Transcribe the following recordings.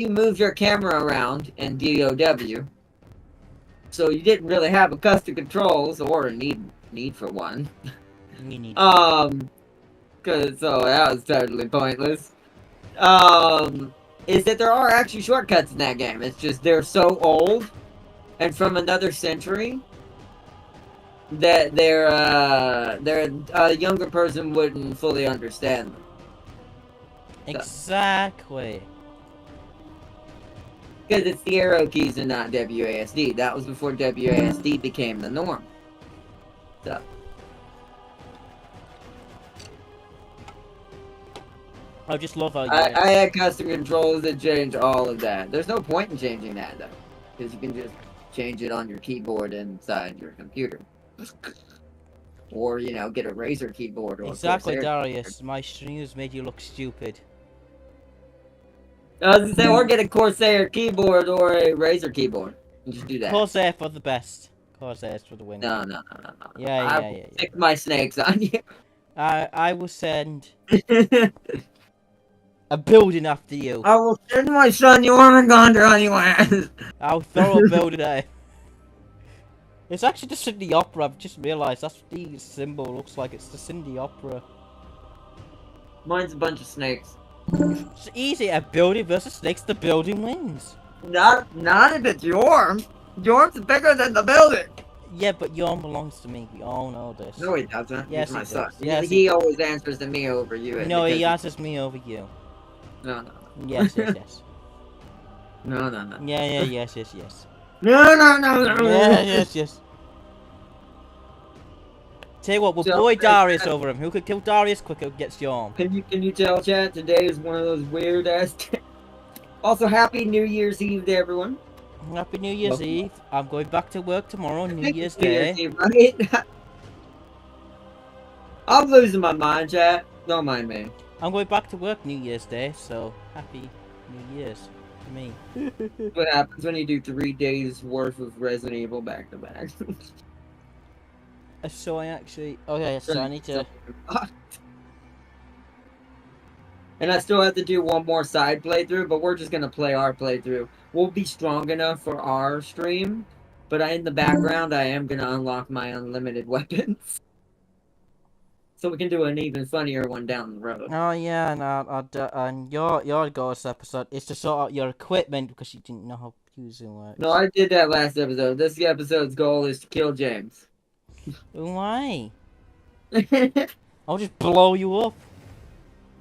you moved your camera around in DOW, so you didn't really have a custom controls or a need for one. Me neither. So that was totally pointless. Is that there are actually shortcuts in that game. It's just they're so old and from another century that a younger person wouldn't fully understand them. Exactly. Because it's the arrow keys and not WASD. That was before WASD became the norm. So. I just love how I had custom controls that change all of that. There's no point in changing that, though. Because you can just change it on your keyboard inside your computer. Or, you know, get a Razer keyboard or exactly, Corsair Darius. keyboard. My streams made you look stupid. I was gonna say, or get a Corsair keyboard or a Razer keyboard. And just do that. Corsair for the best. Corsair's for the win. No. Yeah. I will stick my snakes on you. I will send a building after you. I will send my son Jormungandr on your ass. I'll throw a building at it. It's actually the Sydney Opera. I've just realised that's what the symbol looks like. It's the Sydney Opera. Mine's a bunch of snakes. It's easy. A building versus snakes. The building wins. Not if it's Jorm. Jorm's bigger than the building. Yeah, but Yorm belongs to me. We all know this. No, he doesn't. Yes, He's my he son. does. Yes, he always answers to me over you. No, he answers me over you. No. Yes. No. Yeah, yes. No. Yes. Tell you what, we'll boy Darius over him. Who could kill Darius quicker gets Yorm. Can you tell, chat? Today is one of those weird ass. Also, happy New Year's Eve to everyone. Happy New Year's Eve. I'm going back to work tomorrow, New Year's New Day. Year's Eve, right? I'm losing my mind, chat. Don't mind me. I'm going back to work New Year's Day, so happy New Year's to me. What happens when you do 3 days worth of Resident Evil back to back? So I actually... Okay, so I need to... And I still have to do one more side playthrough, but we're just going to play our playthrough. We'll be strong enough for our stream, but in the background, I am going to unlock my unlimited weapons. So we can do an even funnier one down the road. Oh yeah, and your goal this episode is to sort out your equipment because you didn't know how using works. No, I did that last episode. This episode's goal is to kill James. Why? I'll just blow you up.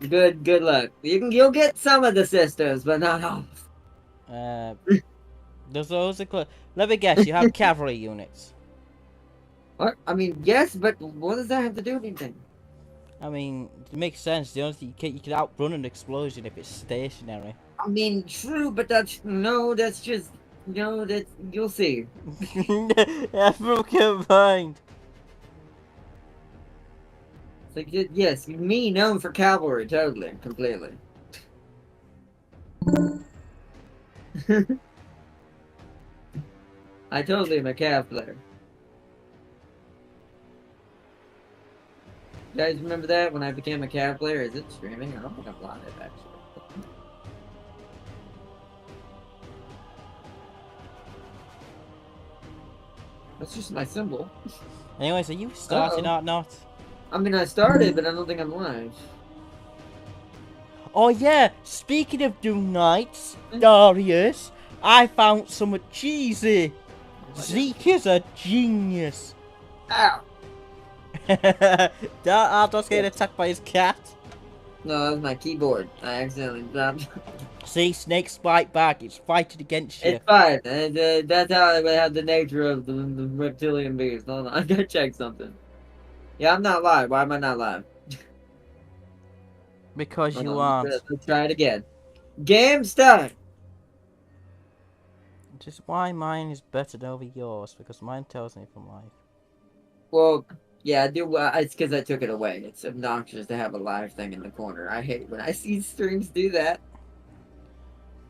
Good luck. You'll get some of the sisters, but not all. There's those. Let me guess. You have cavalry units. What? I mean, yes, but what does that have to do with anything? I mean, it makes sense. The only thing you can outrun an explosion if it's stationary. I mean, true, but that's just you'll see. Everyone combined. It's like, yes, me known for cavalry, totally, completely. I totally am a cav player. You guys remember that when I became a cav player? Is it streaming? I don't think I'm live actually. That's just my symbol. Anyways, are you starting or not? I mean, I started, but I don't think I'm live. Oh yeah, speaking of Doom Knights, Darius, I found some cheesy. Zeke is a genius. Ow! Ardos getting attacked by his cat. No, that was my keyboard. I accidentally dropped. See, snakes fight back. It's fighting against you. It's fine. That's how I have the nature of the reptilian beast. Hold on, I gotta check something. Yeah, I'm not live. Why am I not live? Because you aren't. Let's try it again. Game start! Just why mine is better over yours, because mine tells me from live. Well, yeah, I do. It's because I took it away. It's obnoxious to have a live thing in the corner. I hate when I see streams do that.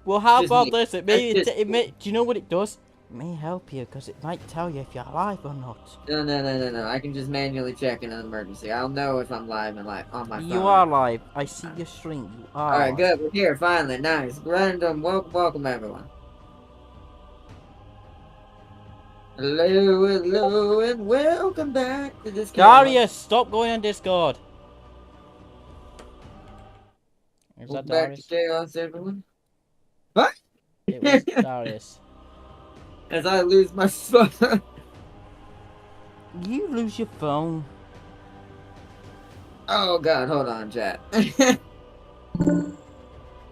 Well, how Just about me. this? Do you know what it does? me help you, because it might tell you if you're alive or not. No. I can just manually check in an emergency. I'll know if I'm live and like on my You phone. are alive. I see your stream. You are Alright, alive. good. We're here finally. Nice. Random. Welcome everyone. Hello, and welcome back to this chaos. Darius, stop going on Discord. Is that Welcome back to Darius? chaos, everyone. What? It was Darius. As I lose my phone. You lose your phone. Oh god, hold on, chat.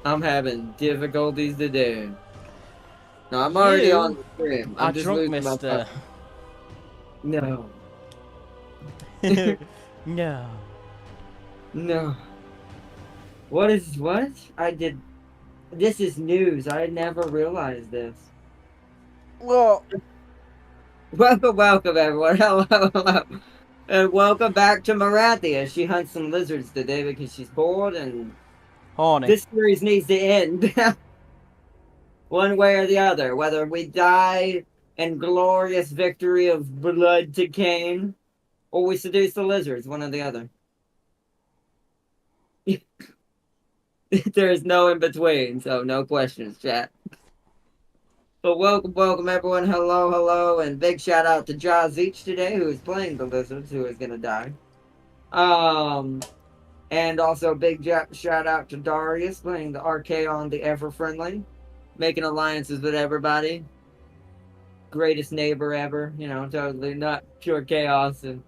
I'm having difficulties today. No, I'm already on You the stream. are I'm just drunk, losing my phone. mister. No. No. No. What? I did. This is news. I never realized this. Well, Welcome, everyone. Hello. And welcome back to Marathia. She hunts some lizards today because she's bored, and horny. this series needs to end. One way or the other. Whether we die in glorious victory of blood to Cain, or we seduce the lizards. One or the other. There's no in between, so no questions, chat. But welcome everyone. Hello, and big shout out to Jaws each today, who is playing the lizards, who is gonna die. And also big shout out to Darius playing the Archaon, the ever friendly, making alliances with everybody. Greatest neighbor ever, totally not pure chaos and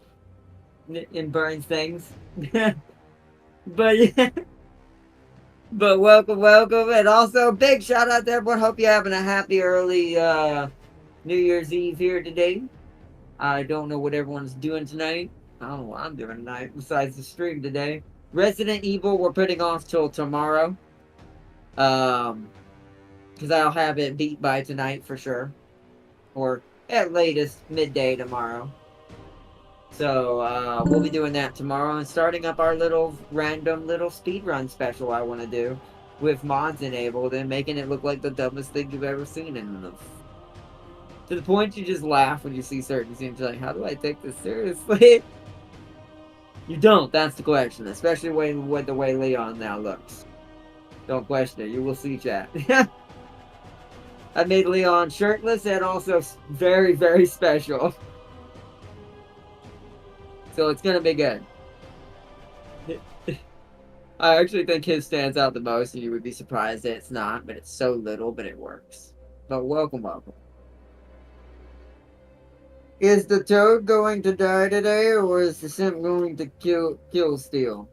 burns things. But yeah. But welcome, and also big shout out to everyone. Hope you're having a happy early New Year's Eve here today. I don't know what everyone's doing tonight. I don't know what I'm doing tonight besides the stream today. Resident Evil we're putting off till tomorrow. Because I'll have it beat by tonight for sure. Or at latest midday tomorrow. So we'll be doing that tomorrow and starting up our random little speedrun special I want to do with mods enabled and making it look like the dumbest thing you've ever seen in the to the point you just laugh when you see certain scenes. You're like, how do I take this seriously? You don't. That's the question. Especially with the way Leon now looks. Don't question it. You will see, chat. I made Leon shirtless and also very, very special. So it's gonna be good. I actually think his stands out the most, and you would be surprised that it's not, but it's so little, but it works. But welcome. Is the toad going to die today, or is the simp going to kill Steel?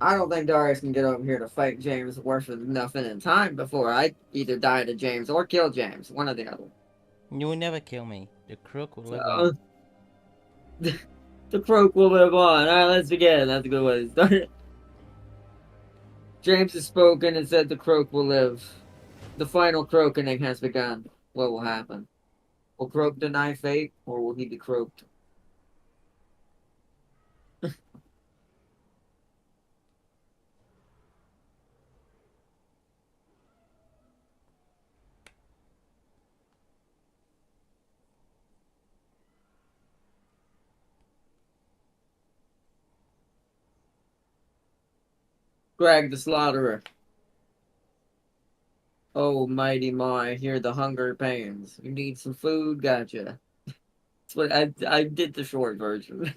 I don't think Darius can get over here to fight James worth nothing in time before I either die to James or kill James, one or the other. You will never kill me. The crook will live on. The croak will live on. Alright, let's begin. That's a good way to start it. James has spoken and said the croak will live. The final croaking has begun. What will happen? Will Croak deny fate, or will he be croaked? Greg the Slaughterer. Oh, mighty my, hear the hunger pains. You need some food? Gotcha. That's what I did the short version.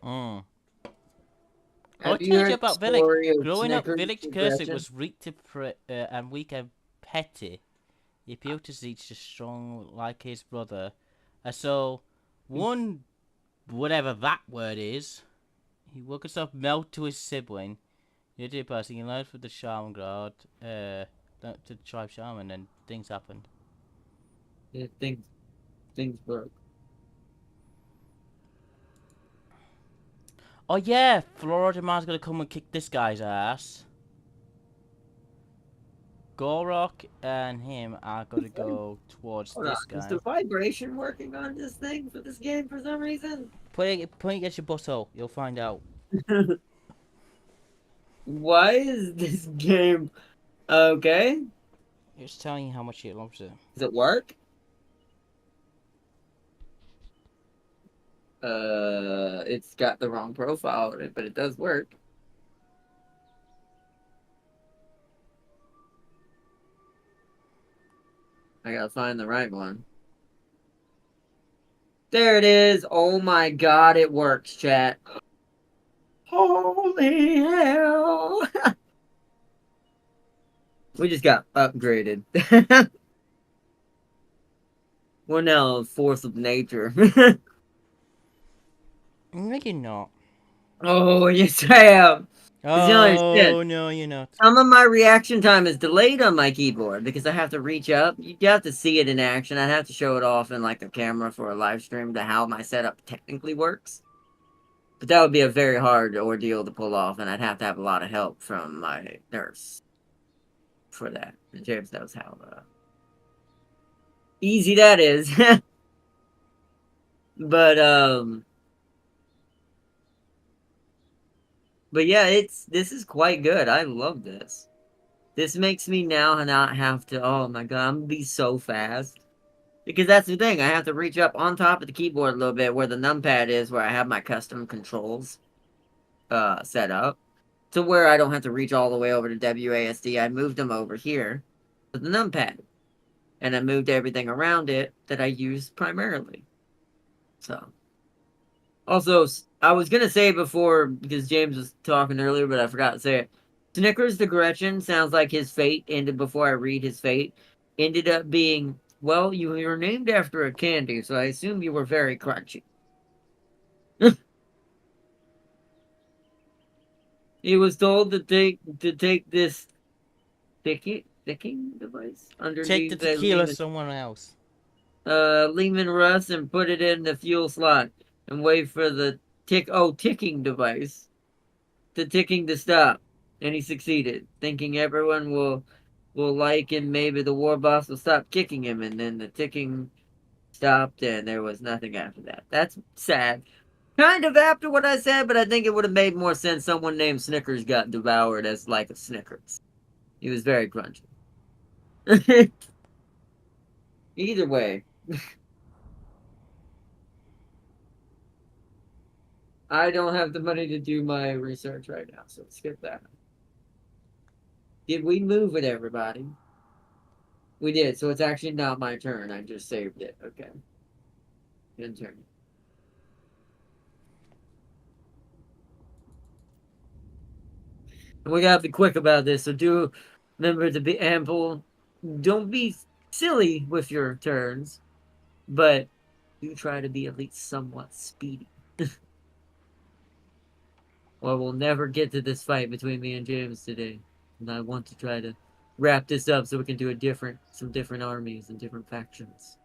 I'll Have you tell you heard the about Village. story of Growing up, Snickers' Village Cursor progression? was weak and weak and petty. He appealed to Zeech as strong like his brother. So, whatever that word is, he woke himself melt to his sibling. You did passing, he learned from the Shaman God, to the tribe Shaman, and things happened. Yeah, things broke. Oh yeah, Florida Man's gonna come and kick this guy's ass. Gorok and him are gonna go towards this guy. Is the vibration working on this thing for this game for some reason? Point against your butthole, you'll find out. Why is this game okay? It's telling you how much it loves it. Does it work? It's got the wrong profile on it, but it does work. I gotta find the right one. There it is. Oh my god, it works, chat. Holy hell. We just got upgraded. We're now a force of nature. No, you're not. Oh, yes I am. Because you don't understand. Oh, no, you're not. Some of my reaction time is delayed on my keyboard because I have to reach up. You have to see it in action. I have to show it off in like the camera for a live stream to how my setup technically works. But that would be a very hard ordeal to pull off, and I'd have to have a lot of help from my nurse for that. And James knows how easy that is. but but yeah, this is quite good. I love this. This makes me now not have to. Oh my god, I'm gonna be so fast. Because that's the thing, I have to reach up on top of the keyboard a little bit where the numpad is, where I have my custom controls set up. To where I don't have to reach all the way over to WASD. I moved them over here to the numpad. And I moved everything around it that I use primarily. So. Also, I was going to say before, because James was talking earlier, but I forgot to say it. Snickers the Gretchen sounds like his fate ended before I read his fate. Ended up being, well, you were named after a candy, so I assume you were very crunchy. He was told to take this thicking device Take the underneath a tequila somewhere else. Lehman Russ and put it in the fuel slot and wait for the ticking device ticking to stop. And he succeeded, thinking everyone will like him. Maybe the war boss will stop kicking him, and then the ticking stopped, and there was nothing after that. That's sad. Kind of after what I said, but I think it would have made more sense. Someone named Snickers got devoured as like a Snickers. He was very crunchy. Either way, I don't have the money to do my research right now, so skip that. Did we move it, everybody? We did, so it's actually not my turn. I just saved it. Okay. Good turn. And we gotta be quick about this, so do remember to be ample. Don't be silly with your turns, but do try to be at least somewhat speedy. Or we'll never get to this fight between me and James today. And I want to try to wrap this up so we can do some different armies and different factions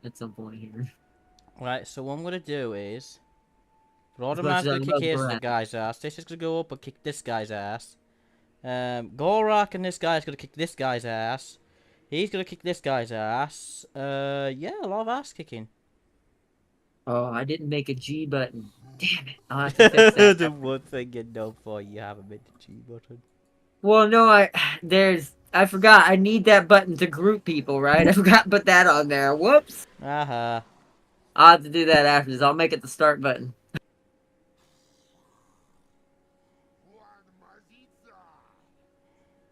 at some point here. Right, so what I'm gonna do is As much as Rhodaman's I gonna kick love his Brad. guy's ass. This is gonna go up and kick this guy's ass. Gorak and this guy's gonna kick this guy's ass. He's gonna kick this guy's ass. Yeah, a lot of ass kicking. Oh, I didn't make a G button. Damn it. I'll have to fix that. The one thing you know for you haven't made the G button. Well, no, I forgot. I need that button to group people, right? I forgot to put that on there. Whoops. Aha. I'll have to do that after this. I'll make it the start button.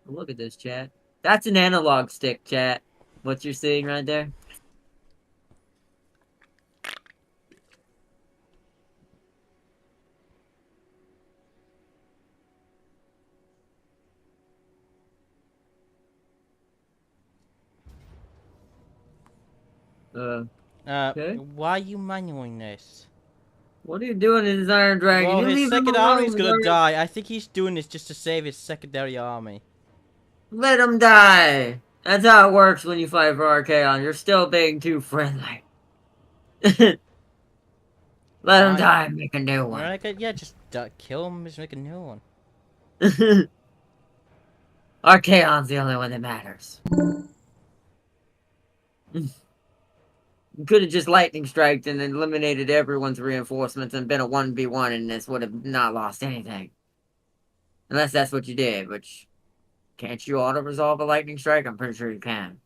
Look at this, chat. That's an analog stick, chat. What you're seeing right there. Okay. Why are you manualing this? What are you doing in this Iron Dragon? Well, You his leave him second army's alone, gonna Iron. die. I think he's doing this just to save his secondary army. Let him die. That's how it works when you fight for Archaon. You're still being too friendly. Let him Why? die and make a new one. Alright, yeah, just kill him, just make a new one. Archaon's the only one that matters. You could have just lightning striked and eliminated everyone's reinforcements and been a 1v1 and this would have not lost anything. Unless that's what you did, which can't you auto resolve a lightning strike? I'm pretty sure you can.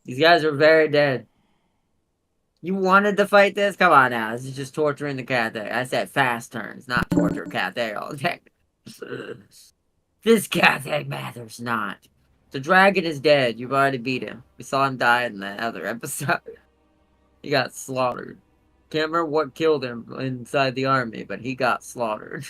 These guys are very dead. You wanted to fight this? Come on now. This is just torturing the cat. I said fast turns, not torture cat all day. This cat matters not. The dragon is dead. You've already beat him. We saw him die in the other episode. He got slaughtered. Can't remember what killed him inside the army, but he got slaughtered.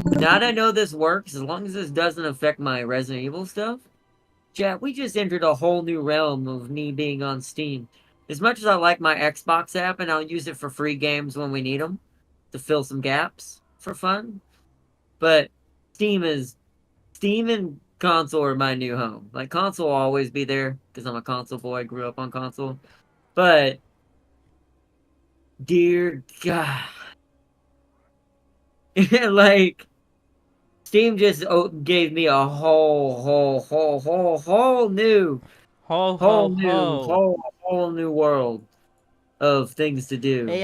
Now that I know this works, as long as this doesn't affect my Resident Evil stuff, chat, we just entered a whole new realm of me being on Steam. As much as I like my Xbox app, and I'll use it for free games when we need them, to fill some gaps for fun, but Steam and console are my new home. Like, console will always be there, because I'm a console boy, grew up on console, but, dear God, like, Steam just gave me a whole new Ho ho ho. whole new world of things to do. Hey,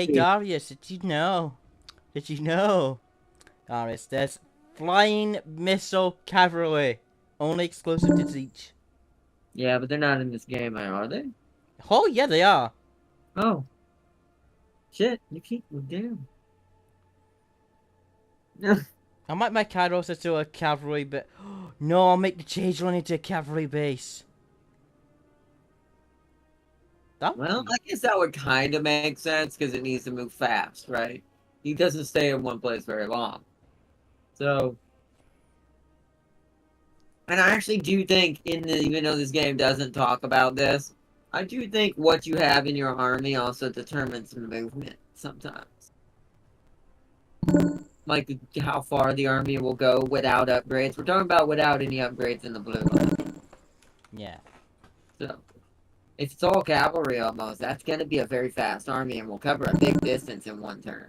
Darius, did you know? Did you know? Darius, there's flying missile cavalry. Only exclusive to Zeech. Yeah, but they're not in this game, are they? Oh, yeah, they are. Oh. Shit, you keep them down. I might make Kairos into a cavalry, but no, I'll make the change run into a cavalry base. Well, I guess that would kind of make sense because it needs to move fast, right? He doesn't stay in one place very long. So, and I actually do think, even though this game doesn't talk about this, I do think what you have in your army also determines movement sometimes. Like how far the army will go without upgrades. We're talking about without any upgrades in the blue line. Yeah. So, if it's all cavalry almost, that's going to be a very fast army and will cover a big distance in one turn.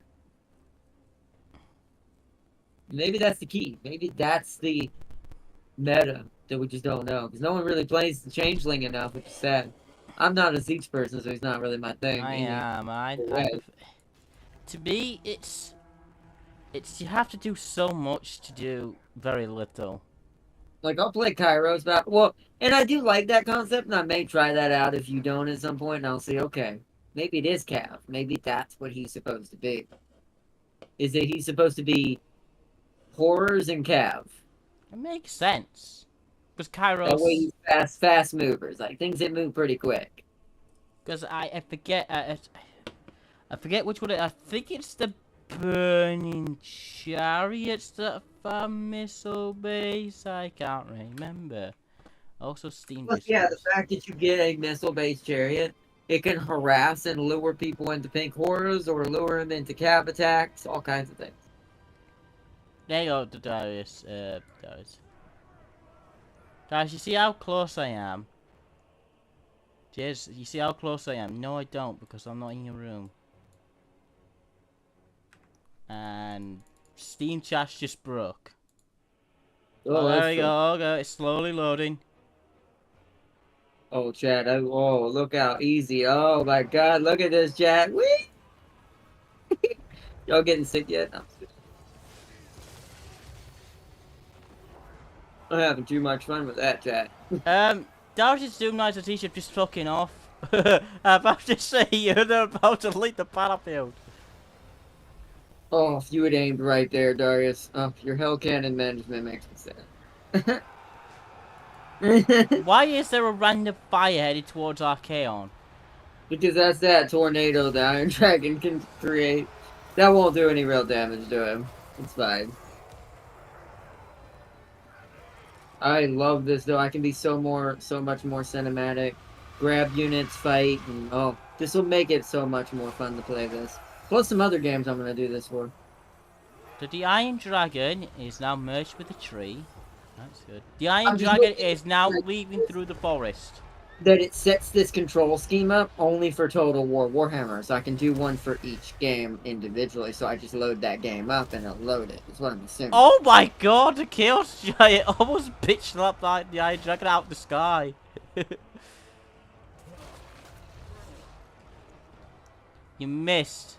Maybe that's the key. Maybe that's the meta that we just don't know. Because no one really plays the Changeling enough, which is sad. I'm not a Zeech person, so he's not really my thing. I am. To me, it's you have to do so much to do very little. Like, I'll play Kairos back. Well, and I do like that concept, and I may try that out if you don't at some point, and I'll say, okay, maybe it is Cav. Maybe that's what he's supposed to be. Is that he's supposed to be horrors and Cav. It makes sense. Because Kairos... That way he's fast movers. Like, things that move pretty quick. Because I forget... I forget which one I think it's the Burning Chariots that are missile base. I can't remember. Also Steam. But yeah, the fact that you get a missile-based chariot, it can harass and lure people into pink horrors or lure them into cab attacks, all kinds of things. There you go, Darius. Darius, you see how close I am? Cheers, you see how close I am? No, I don't, because I'm not in your room. And Steam chat just broke. Oh, there we go. Okay, it's slowly loading. Oh, chat. Oh, look out. Easy. Oh, my God. Look at this, chat. Whee! Y'all getting sick yet? No, I'm having too much fun with that, chat. Darius' Doom Knights and T-shirt just fucking off. I'm about to say they're about to leave the battlefield. Oh, if you had aimed right there, Darius. Oh, your hell cannon management makes me sad. Why is there a random fire headed towards Archaon? Because that's that tornado the Iron Dragon can create. That won't do any real damage to him. It's fine. I love this though. I can be so much more cinematic. Grab units, fight, and oh, this will make it so much more fun to play this. Plus some other games I'm gonna do this for. So the Iron Dragon is now merged with the tree. That's good. The Iron Dragon is now leaving through the forest. that it sets this control scheme up only for Total War Warhammer, so I can do one for each game individually. So I just load that game up and it'll load it. That's what I'm assuming. Oh my god, the Chaos Giant almost bitch slapped the Iron Dragon out of the sky. You missed.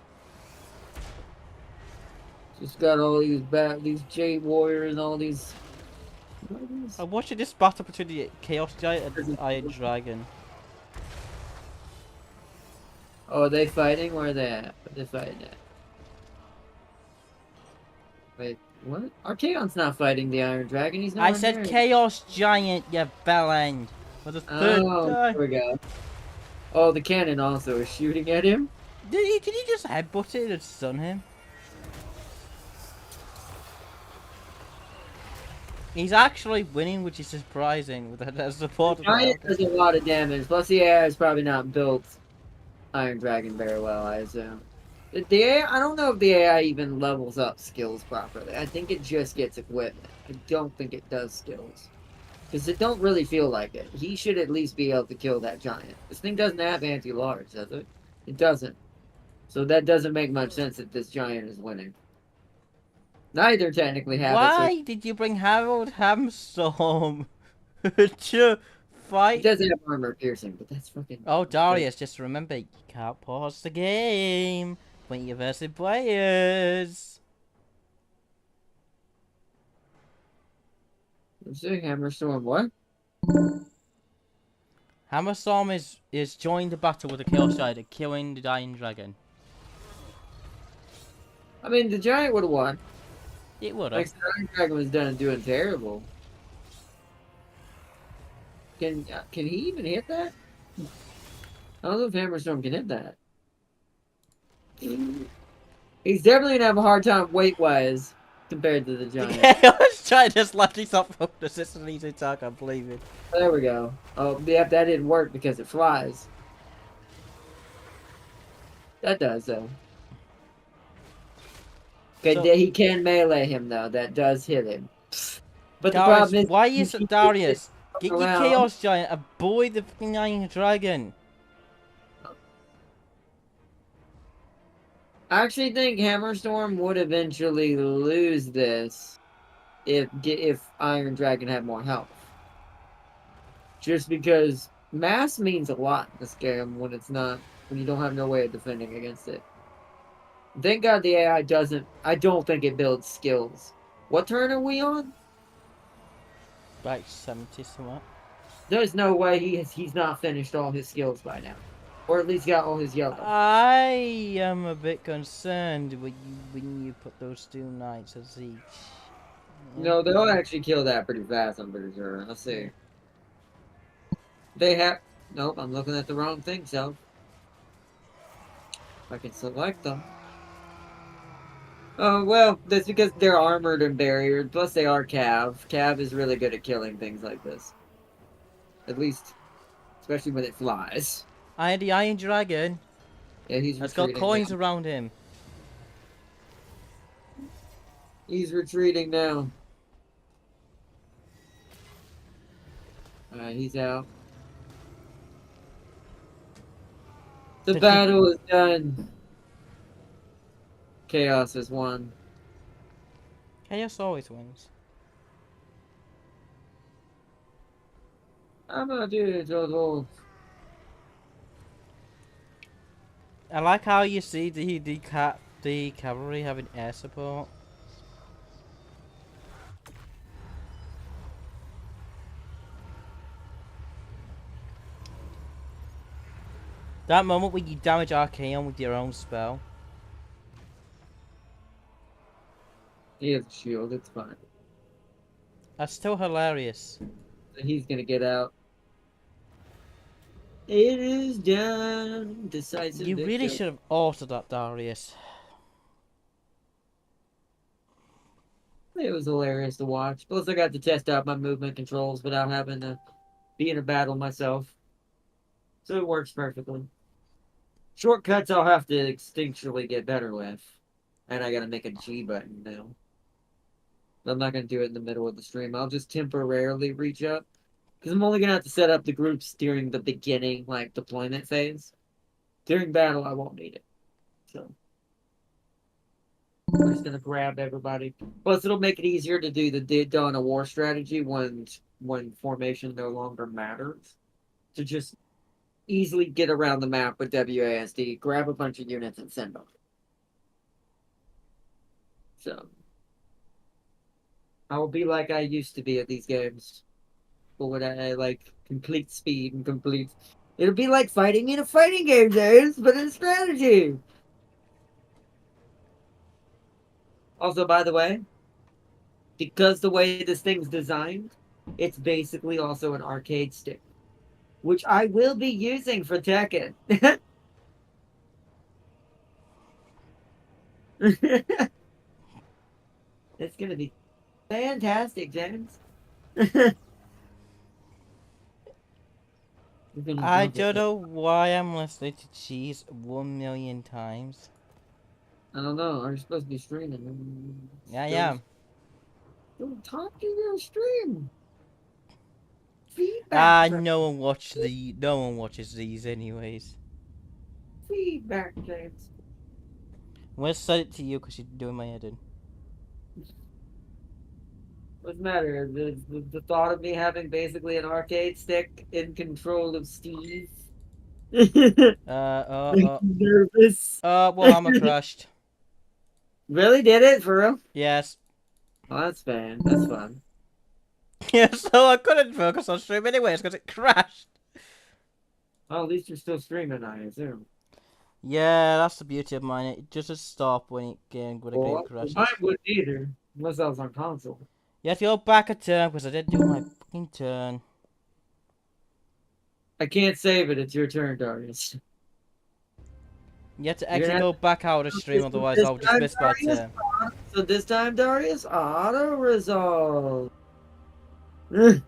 Just got all these Jade Warriors and all these. I'm watching this battle between the Chaos Giant and the Iron Dragon. Oh, are they fighting? Where are they at? Where are they fighting at? Wait, what? Archaon's not fighting the Iron Dragon. He's not. I said Chaos Giant, you bellend. For the third There time. we go. Oh, the cannon also is shooting at him. Did he just headbutt it and stun him? He's actually winning, which is surprising with that support. The giant does a lot of damage. Plus, the AI is probably not built Iron Dragon very well, I assume. The AI, I don't know if the AI even levels up skills properly. I think it just gets equipment. I don't think it does skills. Because it don't really feel like it. He should at least be able to kill that giant. This thing doesn't have anti-large, does it? It doesn't. So that doesn't make much sense that this giant is winning. Neither technically have Why it. So did you bring Harold Hamstorm to fight? he doesn't have armor piercing, but that's fucking... Oh, Darius, just remember, you can't pause the game when you're versing players. Let's see, Hammerstorm, what? Hammerstorm is joined the battle with the Chaos Giant, killing the Iron Dragon. I mean, the giant would have won. It would Like, have. the Iron Dragon was done doing terrible. Can he even hit that? I don't know if Hammerstorm can hit that. He's definitely gonna have a hard time weight-wise compared to the giant. Chaos Giant just left himself from the system he's attack, I'm believing. There we go. Oh, yeah, that didn't work because it flies. That does, though. Okay, So, he can melee him, though. That does hit him. But the Darius, problem is... why is it Darius? Get your around. Chaos Giant, avoid the fucking Iron Dragon. I actually think Hammerstorm would eventually lose this if Iron Dragon had more health. Just because mass means a lot in this game when you don't have no way of defending against it. Thank God the AI doesn't. I don't think it builds skills. What turn are we on? Like 70 somewhat. There's no way he's not finished all his skills by now, or at least got all his yellow. I am a bit concerned when you put those two knights as each. No, they'll actually kill that pretty fast. I'm pretty sure. Let's see. They have. Nope, I'm looking at the wrong thing. So I can select them. Oh, well, that's because they're armored and barriered. Plus, they are Cav. Cav is really good at killing things like this. At least, especially when it flies. I had the Iron Dragon. Yeah, he's Has got retreating coins now. around him. He's retreating now. Alright, he's out. The battle is done. Chaos has won. Chaos always wins. I'm gonna do it, Jojo. I like how you see the cavalry having air support. That moment when you damage Archaon with your own spell. He has a shield, it's fine. That's still hilarious. He's gonna get out. It is done. Decisive You really victory. should have altered that, Darius. It was hilarious to watch. Plus, I got to test out my movement controls without having to be in a battle myself. So it works perfectly. Shortcuts I'll have to instinctually get better with. And I gotta make a G button now. I'm not gonna do it in the middle of the stream. I'll just temporarily reach up Because I'm only gonna have to set up the groups during the beginning, like deployment phase. During battle, I won't need it. So we're just gonna grab everybody. Plus, it'll make it easier to do the done a war strategy when formation no longer matters. To just easily get around the map with WASD, grab a bunch of units and send them. So I will be like I used to be at these games, but with like complete speed and complete. It'll be like fighting in a fighting game, days, but in strategy. Also, by the way, because the way this thing's designed, it's basically also an arcade stick, which I will be using for Tekken. It's gonna be fantastic, James. We're gonna I jump it. don't know why I'm listening to cheese 1,000,000 times. I don't know. Are you supposed to be streaming? Yeah, yeah. Don't talk to your stream. Feedback. No one watches these anyways. Feedback, James. I'm gonna send it to you because you're doing my head in. What's the matter? The thought of me having basically an arcade stick in control of Steve. Nervous. Warhammer crashed. Really did it for real? Yes. Oh, that's fun. That's fun. Yeah, so I couldn't focus on stream anyways because it crashed. Oh, at least you're still streaming, I assume. Yeah, that's the beauty of mine. It just stop when it game crashes. Mine wouldn't either, unless I was on console. You have to go back a turn because I didn't do my fucking turn. I can't save it. It's your turn, Darius. You have to You're actually gonna go back out of stream, otherwise I'll just miss my turn. So this time, Darius, auto resolve. It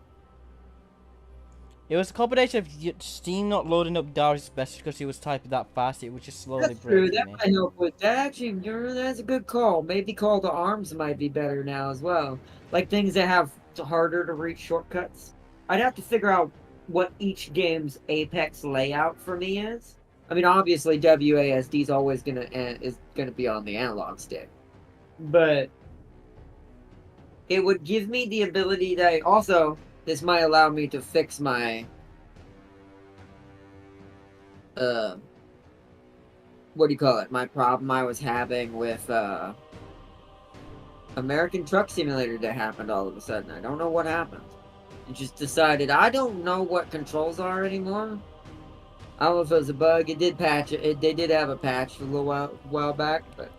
was a combination of Steam not loading up Darius' message because he was typing that fast. It was just slowly That's true. breaking That me. might help with that. Actually, that's a good call. Maybe call to arms might be better now as well. Like things that have harder to reach shortcuts. I'd have to figure out what each game's apex layout for me is. I mean, obviously WASD is gonna be on the analog stick, but it would give me the ability to also. This might allow me to fix my what do you call it? My problem I was having with American Truck Simulator that happened all of a sudden. I don't know what happened. It just decided I don't know what controls are anymore. I don't know if it was a bug. It did patch it. They did have a patch a little while back, but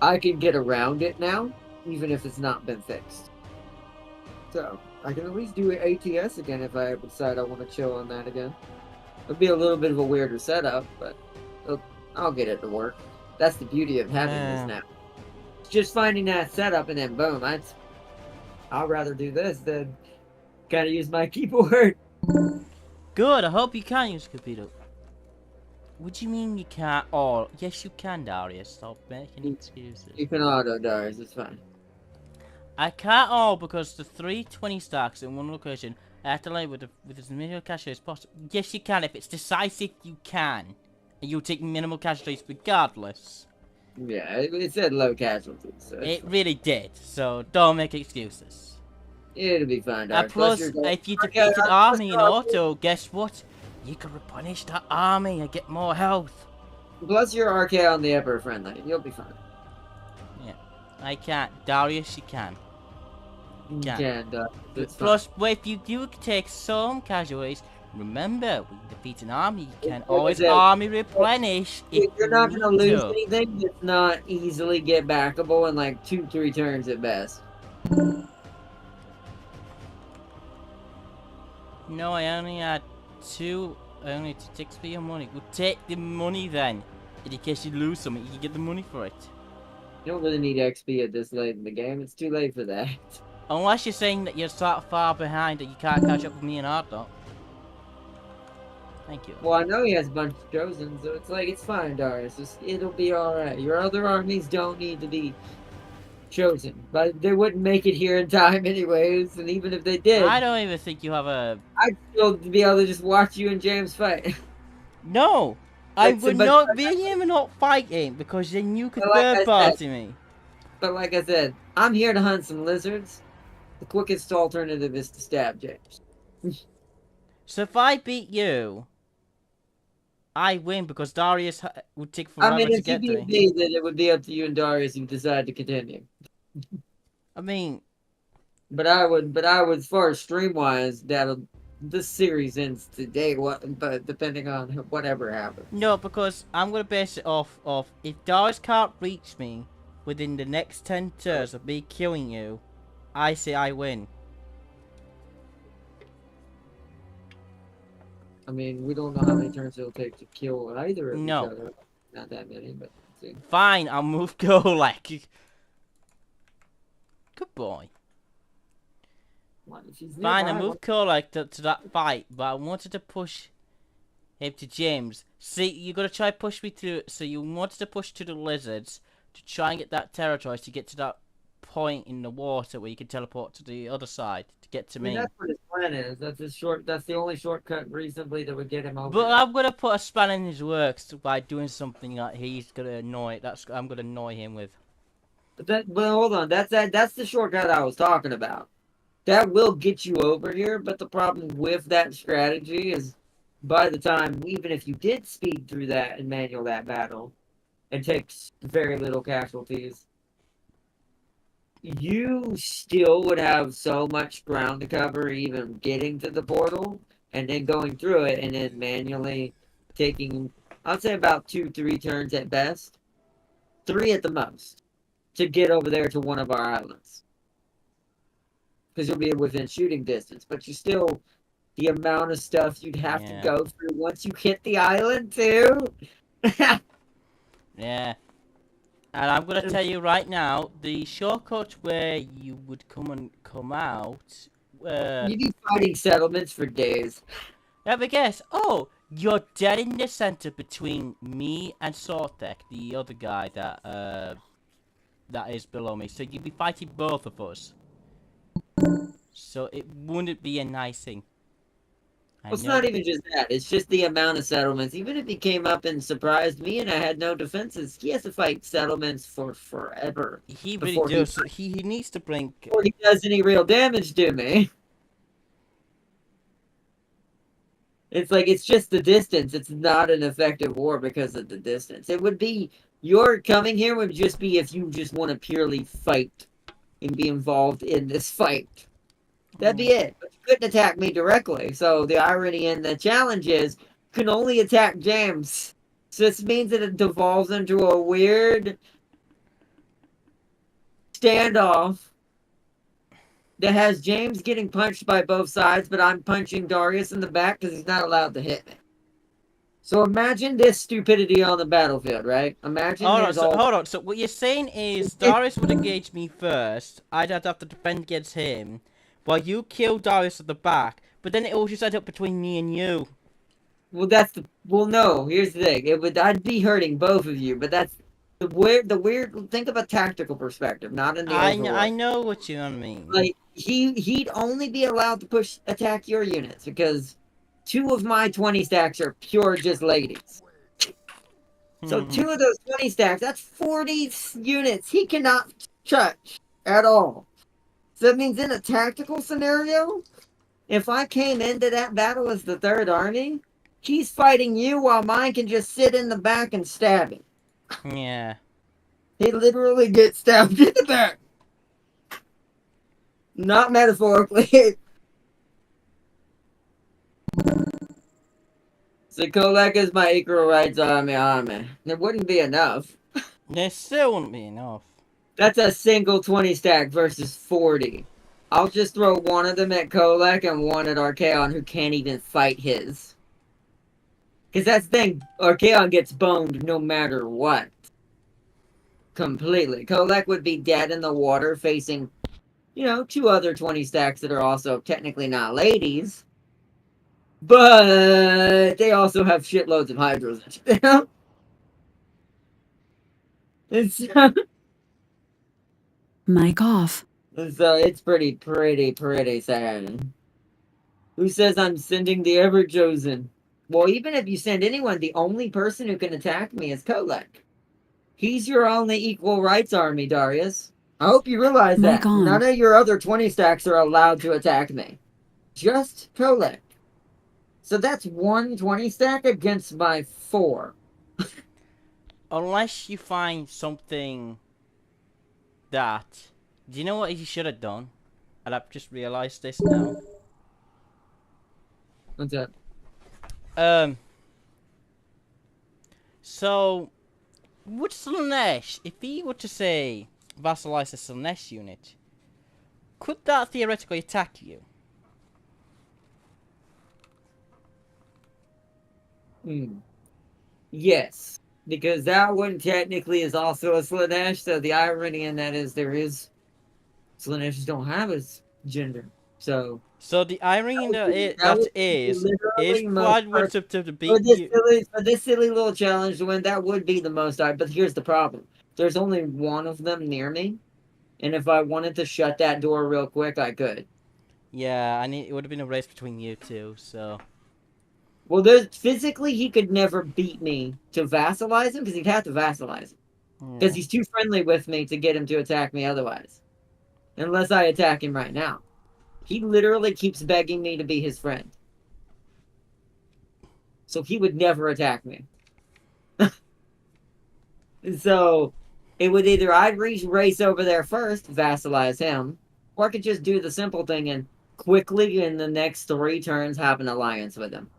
I can get around it now, even if it's not been fixed. So I can at least do ATS again if I decide I want to chill on that again. It'll be a little bit of a weirder setup, but I'll get it to work. That's the beauty of having this now. It's just finding that setup and then boom. I'd rather do this than kind of use my keyboard. Good, I hope you can use the computer. What do you mean you can't? Oh, yes you can, Darius. Stop making excuses. You can auto, Darius. It's fine. I can't all because the 320 stacks in one location. I have to lay with as minimal casualty as possible. Yes, you can. If it's decisive, you can. And you'll take minimal casualties regardless. Yeah, it said low casualties. So it really did. So don't make excuses. It'll be fine, Darius. Plus, if you defeat an army in auto, guess what? You can replenish that army and get more health. Plus, you're RK on the upper friendly. You'll be fine. Yeah, I can't. Darius, you can. You can. Plus, if you do take some casualties, remember, when you defeat an army, you can always army replenish. If you're not going to lose anything, it's not easily get backable in like 2-3 turns at best. No, I only had 2. I only had 6 for your money. Well, take the money then. In case you lose something, you can get the money for it. You don't really need XP at this late in the game. It's too late for that. Unless you're saying that you're so far behind that you can't catch up with me and Ardo. Thank you. Well, I know he has a bunch of chosen, so it's like, it's fine, Darius. It'll be alright. Your other armies don't need to be chosen. But they wouldn't make it here in time anyways, and even if they did, I don't even think you have a... I'd still be able to just watch you and James fight. No! I but, would but, not be even not fighting, because then you could but like third I said, party me. I'm here to hunt some lizards. The quickest alternative is to stab James. So if I beat you, I win because Darius would take I mean, forever to if you get to beat me. me, then it would be up to you and Darius if you decide to continue. I mean, But as far as stream wise, this series ends today. But depending on whatever happens. no, because I'm gonna base it off if Darius can't reach me within the next 10 turns of me killing you, I say I win. I mean, we don't know how many turns it'll take to kill either of each No. other. Not that many, but let's see. Fine, I'll move Golek. Good boy. What, if he's Fine, I nearby, moved Golek to that fight, but I wanted to push him to James. See, you gotta try push me through. So you wanted to push to the lizards to try and get that territory to get to that point in the water where you can teleport to the other side to get to I mean, me. that's what his plan is. That's the only shortcut reasonably that would get him over But there. I'm gonna put a span in his works by doing something that he's gonna annoy. I'm gonna annoy him with. But hold on, that's the shortcut I was talking about. That will get you over here, but the problem with that strategy is by the time, even if you did speed through that and manual that battle, it takes very little casualties. You still would have so much ground to cover, even getting to the portal, and then going through it, and then manually taking, I'd say about 2, 3 turns at best, 3 at the most, to get over there to one of our islands. Because you'll be within shooting distance, but you still, the amount of stuff you'd have to Yeah. go through once you hit the island too. Yeah. And I'm gonna tell you right now, the shortcut where you would come out. You'd be fighting settlements for days. Let me guess. Oh, you're dead in the center between me and Sortek, the other guy that is below me. So you'd be fighting both of us. So it wouldn't be a nice thing. Well, it's not even just that. It's just the amount of settlements. Even if he came up and surprised me and I had no defenses, he has to fight settlements for forever. He really does. He needs to bring. Before he does any real damage to me. It's like, it's just the distance. It's not an effective war because of the distance. It would be, your coming here would just be if you just want to purely fight and be involved in this fight. That'd be it. But you couldn't attack me directly. So the irony and the challenge is you can only attack James. So this means that it devolves into a weird standoff that has James getting punched by both sides, but I'm punching Darius in the back because he's not allowed to hit me. So imagine this stupidity on the battlefield, right? Imagine Hold on. So what you're saying is Darius would engage me first. I'd have to defend against him. While you kill Darius at the back, but then it all just end up between me and you. Well, no. Here's the thing. I'd be hurting both of you, but that's the weird. Think of a tactical perspective, not in the overall. I know what you mean. Like he'd only be allowed to attack your units because 2 of my 20 stacks are pure just ladies. So 2 of those 20 stacks, that's 40 units he cannot touch at all. So that means in a tactical scenario, if I came into that battle as the 3rd army, he's fighting you while mine can just sit in the back and stab him. Yeah. He literally gets stabbed in the back. Not metaphorically. So Kolek is my equal rights army. It wouldn't be enough. There still wouldn't be enough. That's a single 20 stack versus 40. I'll just throw one of them at Kolek and one at Archaon, who can't even fight his. Because that's the thing, Archaon gets boned no matter what. Completely. Kolek would be dead in the water facing, 2 other 20 stacks that are also technically not ladies. But they also have shitloads of hydros. It's Mic off. So it's pretty sad. Who says I'm sending the ever chosen? Well, even if you send anyone, the only person who can attack me is Kolek. He's your only equal rights army, Darius. I hope you realize Mic that. on. None of your other 20 stacks are allowed to attack me. Just Kolek. So that's 120 stack against my 4. Unless you find something that... Do you know what you should have done? And I've just realised this now. What's that? Um... So... Would Slanesh, if he were to say vassalize the Slanesh unit, could that theoretically attack you? Yes. Because that one technically is also a Slanesh, so the irony in that is Slanesh's don't have his gender. So So the irony that that would be is literally most Quad would to for beat you. this silly little challenge to win, that would be the most but here's the problem. There's only one of them near me. And if I wanted to shut that door real quick, I could. Yeah, and it would have been a race between you two, so... Well, there's physically he could never beat me to vassalize him because he'd have to vassalize him. Because Yeah. he's too friendly with me to get him to attack me otherwise. Unless I attack him right now. He literally keeps begging me to be his friend. So he would never attack me. So it would either I'd race over there first, vassalize him, or I could just do the simple thing and quickly in the next 3 turns have an alliance with him.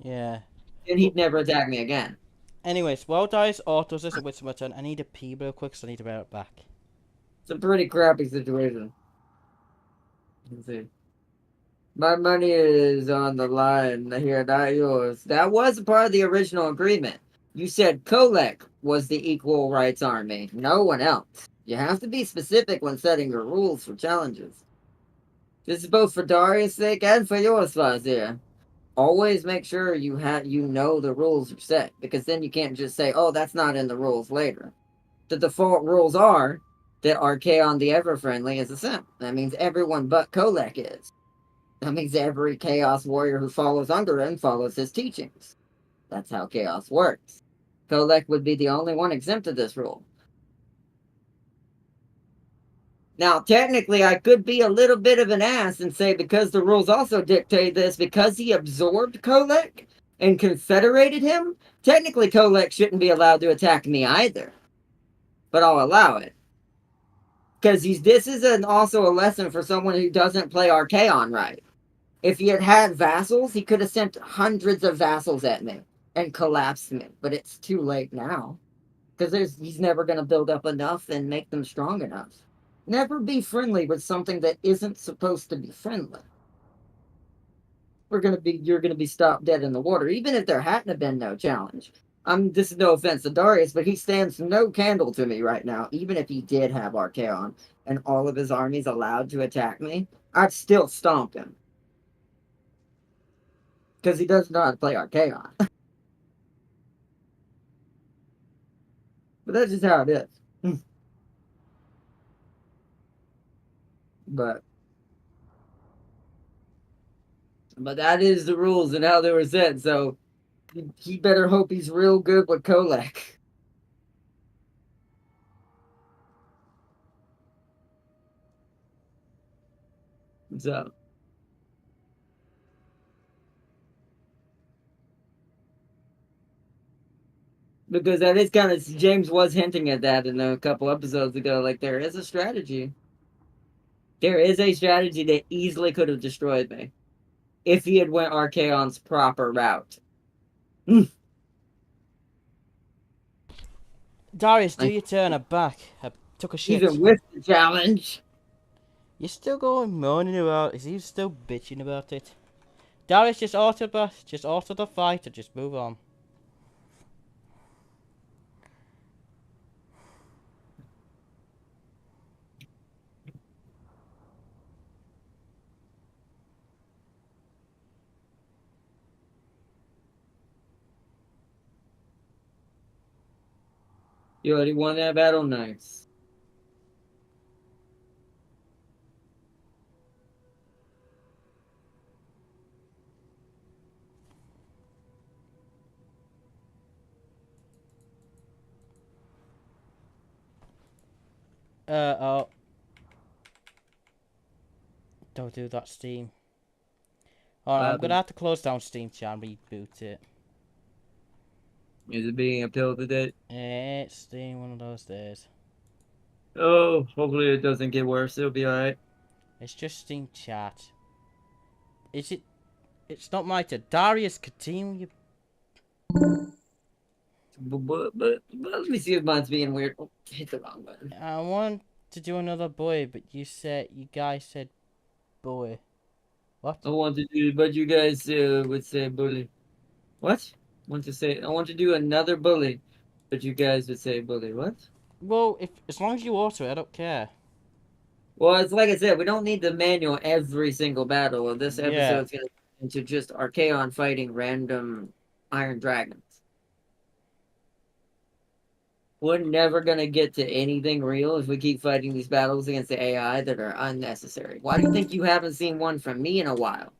Yeah. And he'd never attack me again. Anyways, while Dice autos this with my turn, I need a pee real quick, so I need to bear it back. It's a pretty crappy situation. Let's see. My money is on the line here, not yours. That was a part of the original agreement. You said Kolek was the equal rights army, no one else. You have to be specific when setting your rules for challenges. This is both for Darius' sake and for yours, Fazir. Always make sure you know the rules are set, because then you can't just say, oh, that's not in the rules later. The default rules are that Archaon the Ever-Friendly is a simp. That means everyone but Kolek is. That means every Chaos Warrior who follows under him follows his teachings. That's how Chaos works. Kolek would be the only one exempt of this rule. Now, technically, I could be a little bit of an ass and say because the rules also dictate this, because he absorbed Kolek and confederated him, technically Kolek shouldn't be allowed to attack me either. But I'll allow it. Because this is also a lesson for someone who doesn't play Archaon right. If he had had vassals, he could have sent hundreds of vassals at me and collapsed me. But it's too late now. Because he's never going to build up enough and make them strong enough. Never be friendly with something that isn't supposed to be friendly. You're gonna be stopped dead in the water, even if there hadn't have been no challenge. This is no offense to Darius, but he stands no candle to me right now. Even if he did have Archaon and all of his armies allowed to attack me, I'd still stomp him. Because he does not play Archaon. But that's just how it is. But that is the rules and how they were set, so he better hope he's real good with Kolek. So because that is kind of James was hinting at that in a couple episodes ago. Like there is a strategy. There is a strategy that easily could have destroyed me if he had went Archaon's proper route. Darius, do your turn. I'm back. I took a shit. Even with the challenge. You're still going moaning about. Is he still bitching about it? Darius, just auto the fight and just move on. You already won that battle, nice. Oh. Don't do that, Steam. Alright, I'm gonna have to close down Steam chat and reboot it. Is it being appealed today? It's Steam one of those days. Oh, hopefully it doesn't get worse. It'll be alright. It's just Steam chat. Is it? It's not my turn. Darius, continue. But let me see if mine's being weird. Oh, hit the wrong button. I want to do another boy, but you guys said boy. What? I want to do, but you guys would say bully. What? I want to do another bully, but you guys would say bully. What? Well, as long as you auto it, I don't care. Well, it's like I said, we don't need to manual every single battle. This Yeah. episode's gonna into just Archaon fighting random Iron Dragons. We're never gonna get to anything real if we keep fighting these battles against the AI that are unnecessary. Why do you think you haven't seen one from me in a while?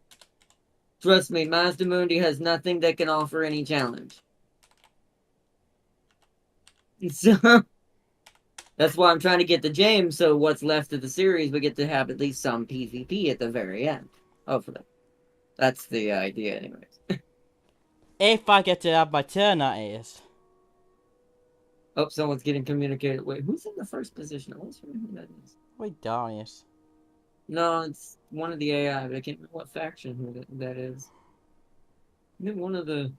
Trust me, Mazdamundi has nothing that can offer any challenge. So that's why I'm trying to get to James, so what's left of the series, we get to have at least some PvP at the very end. Hopefully. That's the idea, anyways. If I get to have my turn, that is. Oh, someone's getting communicated. Wait, who's in the first position? I always forget who that is. Wait, Darius. No, it's one of the AI, but I can't remember what faction who that is. I think one of the...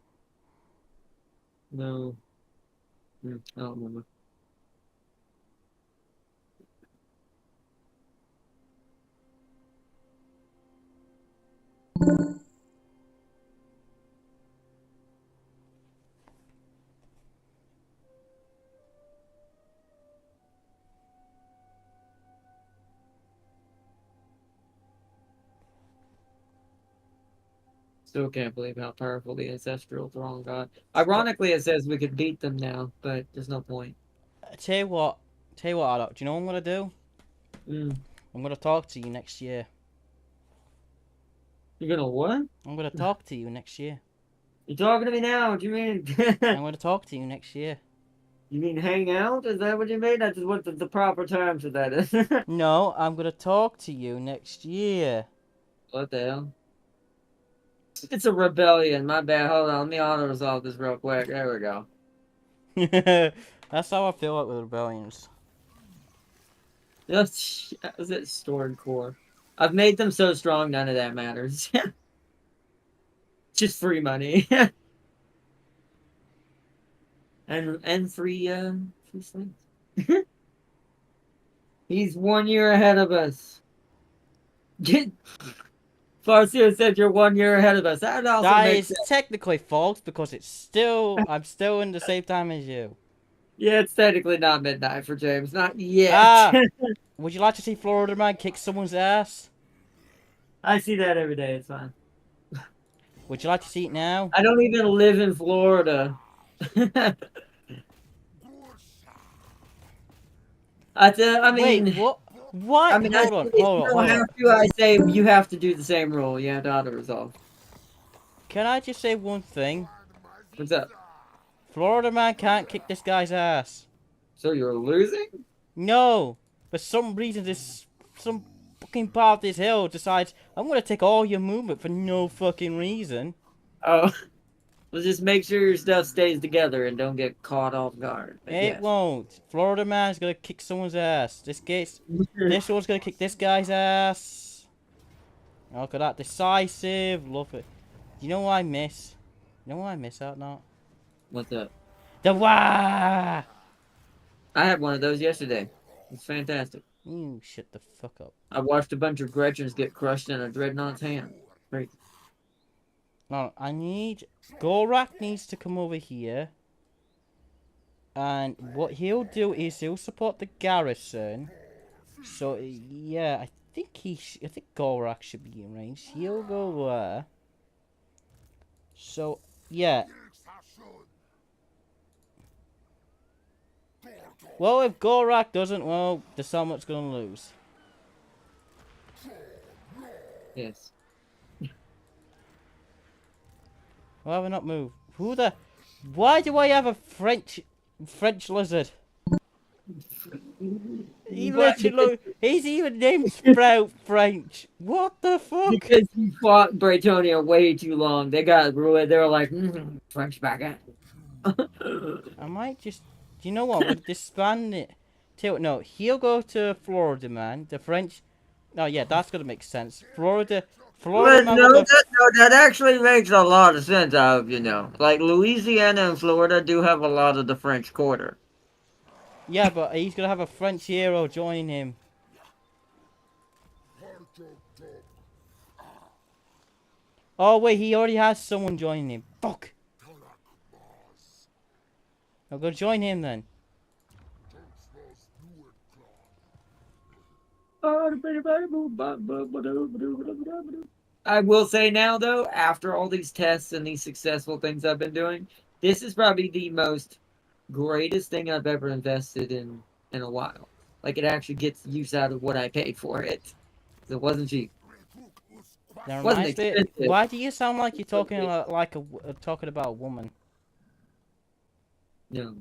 No. I don't remember. Still can't believe how powerful the Ancestral Throne got. Ironically, it says we could beat them now, but there's no point. Tell you what, Adok, do you know what I'm gonna do? I'm gonna talk to you next year. You're gonna what? I'm gonna talk to you next year. You're talking to me now, what do you mean? I'm gonna talk to you next year. You mean hang out? Is that what you mean? That's what the proper term for that is. No, I'm gonna talk to you next year. What the hell? It's a rebellion. My bad. Hold on. Let me auto-resolve this real quick. There we go. That's how I feel like with rebellions. Is it stored core? I've made them so strong, none of that matters. Just free money. and free slings. He's 1 year ahead of us. Farseer said you're 1 year ahead of us. That also makes sense. Technically false because I'm still in the same time as you. Yeah, it's technically not midnight for James. Not yet. Would you like to see Florida Man kick someone's ass? I see that every day. It's fine. Would you like to see it now? I don't even live in Florida. I mean... Wait, what? What? I mean, hold on. I say you have to do the same rule. You have to auto-resolve. Can I just say one thing? What's up? Florida Man can't kick this guy's ass. So you're losing? No. For some reason, some fucking part of this hill decides, I'm gonna take all your movement for no fucking reason. Oh. Well, just make sure your stuff stays together and don't get caught off guard. It won't. Florida Man's gonna kick someone's ass. This one's gonna kick this guy's ass. Look at that. Decisive. Love it. You know what I miss? You know what I miss out now? What's up? The wah! I had one of those yesterday. It's fantastic. You shut the fuck up. I watched a bunch of Gretchens get crushed in a Dreadnought's hand. Great. No, Gorak needs to come over here. And what he'll do is he'll support the garrison. So, yeah, I think Gorak should be in range. He'll go there. So, yeah. Well, if Gorak doesn't, well, the Summit's gonna lose. Yes. Why have I not moved? Why do I have a French lizard? He What? literally look. He's even named Sprout French. What the fuck? Because he fought Braytonia way too long. They got ruined. They were like, French back at. I might just. Do you know what? I'm gonna disband it. No, he'll go to Florida, man. The French. Oh yeah, that's gonna make sense. Florida But man got the. no, that actually makes a lot of sense. Like Louisiana and Florida do have a lot of the French Quarter. Yeah, but he's gonna have a French hero join him. Oh wait, he already has someone joining him. Fuck. I'll go join him then. I will say now, though, after all these tests and these successful things I've been doing, this is probably the most greatest thing I've ever invested in a while. Like it actually gets use out of what I paid for it. It wasn't cheap. That Wasn't reminds me. expensive. Why do you sound like you're talking like talking about a woman? No.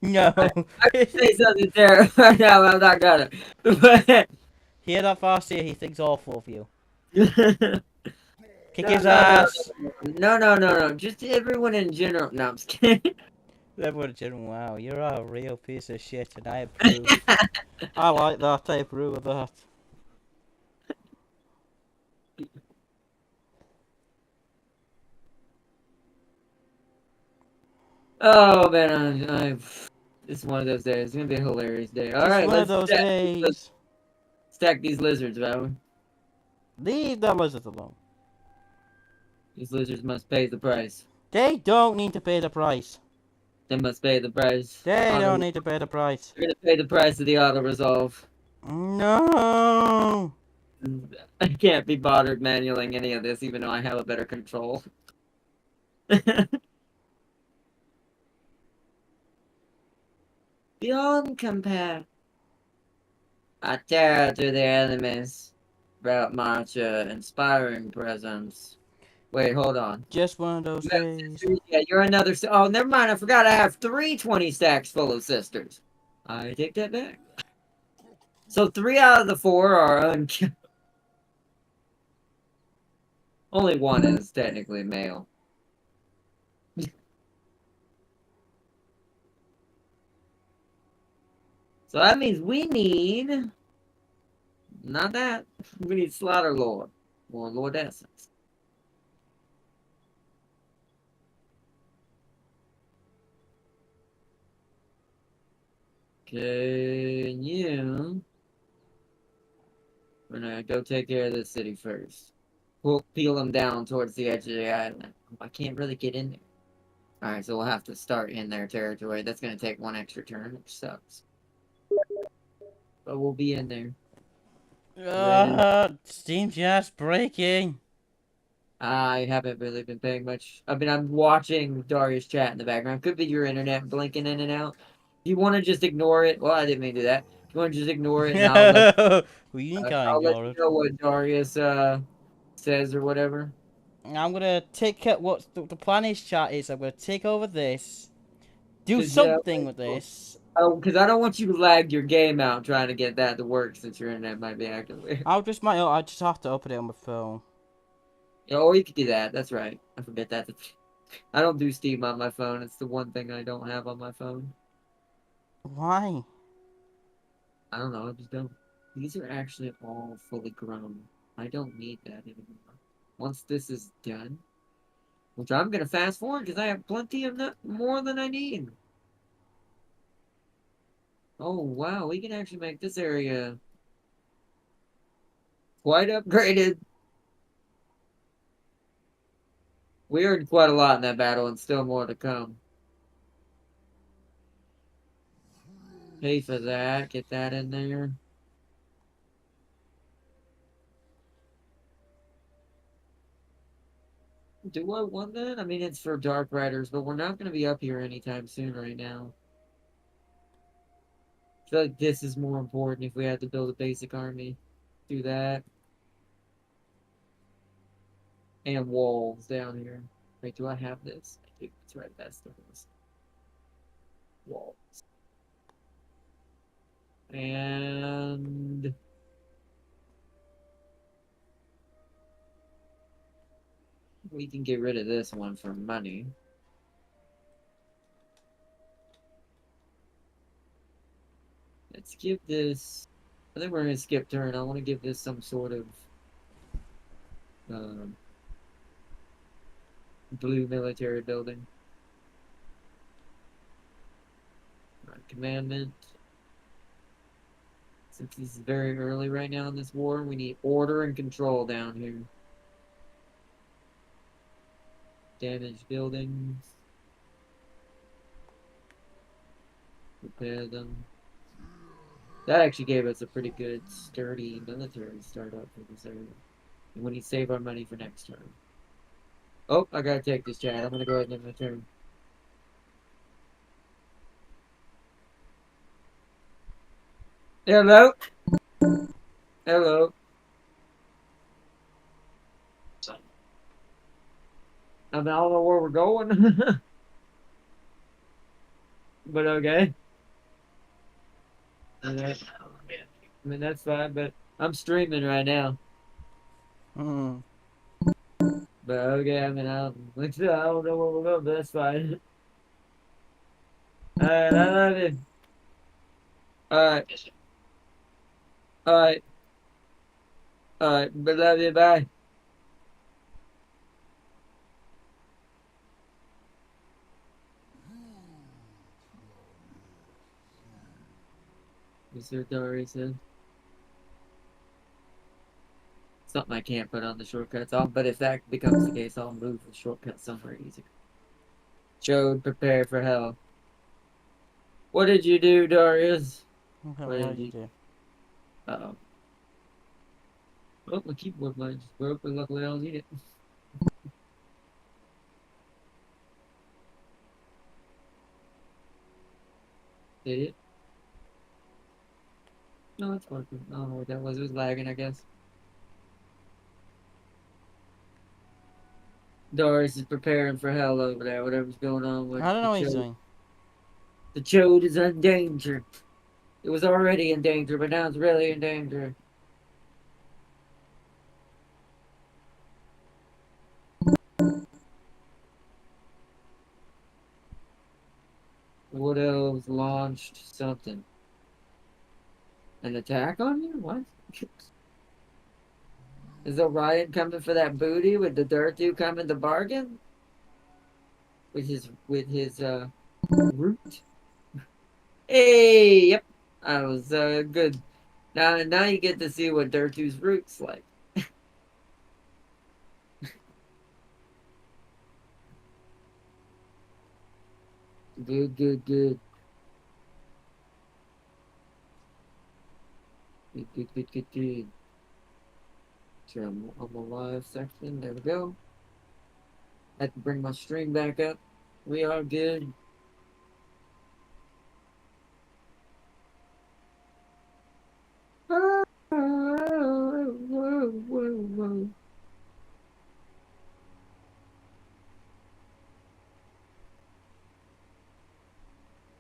No. I could say something there right now, I'm not gonna. But Hear that, Farseer? He thinks awful of you. no, Kick no, his no, ass. no. Just everyone in general. No, I'm just kidding. Everyone in wow, you're a real piece of shit, and I approve. I like that. I approve of that. Oh man, it's one of those days. It's gonna be a hilarious day. All It's right, one of those let's days. stack these lizards, man. Leave the lizards alone. These lizards must pay the price. They don't need to pay the price. They must pay the price. They don't need to pay the price. They're gonna pay the price of the auto resolve. No. I can't be bothered manualing any of this, even though I have a better control. Beyond compare. I tear through the enemies. Route march, inspiring presence. Wait, hold on. Just one of those days. Yeah, you're another. Oh, never mind. I forgot I have 320 stacks full of sisters. I take that back. So 3 out of the 4 are unkilled. Only one is technically male. So that means we need. Not that. We need Slaughter Lord. Or Lord Essence. Can you? We're gonna go take care of this city first. We'll peel them down towards the edge of the island. I can't really get in there. Alright, so we'll have to start in their territory. That's gonna take 1 extra turn, which sucks. But we'll be in there. Steam's just breaking. I haven't really been paying much. I'm watching Darius chat in the background. Could be your internet blinking in and out. If you want to just ignore it, well, I didn't mean to do that. If you want to just ignore it, and We can't I'll let ignore you it. know what Darius says or whatever. I'm gonna take what the plan is, chat is. I'm gonna take over this, do 'Cause, yeah, something with this. oh, because I don't want you to lag your game out trying to get that to work since your internet might be acting weird. I just have to open it on my phone. Yeah, or you could do that. That's right. I forget that. I don't do Steam on my phone. It's the one thing I don't have on my phone. Why? I don't know. I just don't. These are actually all fully grown. I don't need that anymore. Once this is done, which I'm gonna fast forward because I have plenty of more than I need. Oh wow, we can actually make this area quite upgraded. We earned quite a lot in that battle, and still more to come. Pay for that. Get that in there. Do I want that? I mean, it's for Dark Riders, but we're not going to be up here anytime soon right now. I feel like this is more important if we had to build a basic army. Do that. And walls down here. Wait, do I have this? I think it's right. That's the walls. And we can get rid of this one for money. Let's give this... I think we're going to skip turn. I want to give this some sort of blue military building. Right, commandment. Since this is very early right now in this war, we need order and control down here. Damaged buildings. Repair them. That actually gave us a pretty good, sturdy military startup for this area. And we need to save our money for next turn. Oh, I gotta take this, Chad. I'm gonna go ahead and end my turn. Hello? Hello? I don't know where we're going. But okay. I mean, that's fine, but I'm streaming right now. Hmm. But okay, I mean, I don't know where we're going, but that's fine. Alright, I love you. Alright, alright, alright, but love you, bye. Mr. Dory said. Something I can't put on the shortcuts. But if that becomes the case, I'll move the shortcut somewhere easier. Chode, prepare for hell. What did you do, Darius? Okay, What what did did you you... do? Uh-oh. Oh, my keyboard might just broke, but luckily I don't need it. Did it? No, it's working. I don't know what that was. It was lagging, I guess. Doris is preparing for hell over there, whatever's going on with I don't the know what he's chode. doing. The chode is in danger. It was already in danger, but now it's really in danger. What else launched something? An attack on you? What? Is Orion coming for that booty with the dirt dude coming to bargain? With his root? Hey, yep. I was good. Now you get to see what dirt dude's root's like. Good, good, good. Good, good, good, good, good. Sure, I'm on the live section. There we go. I have to bring my stream back up. We are good.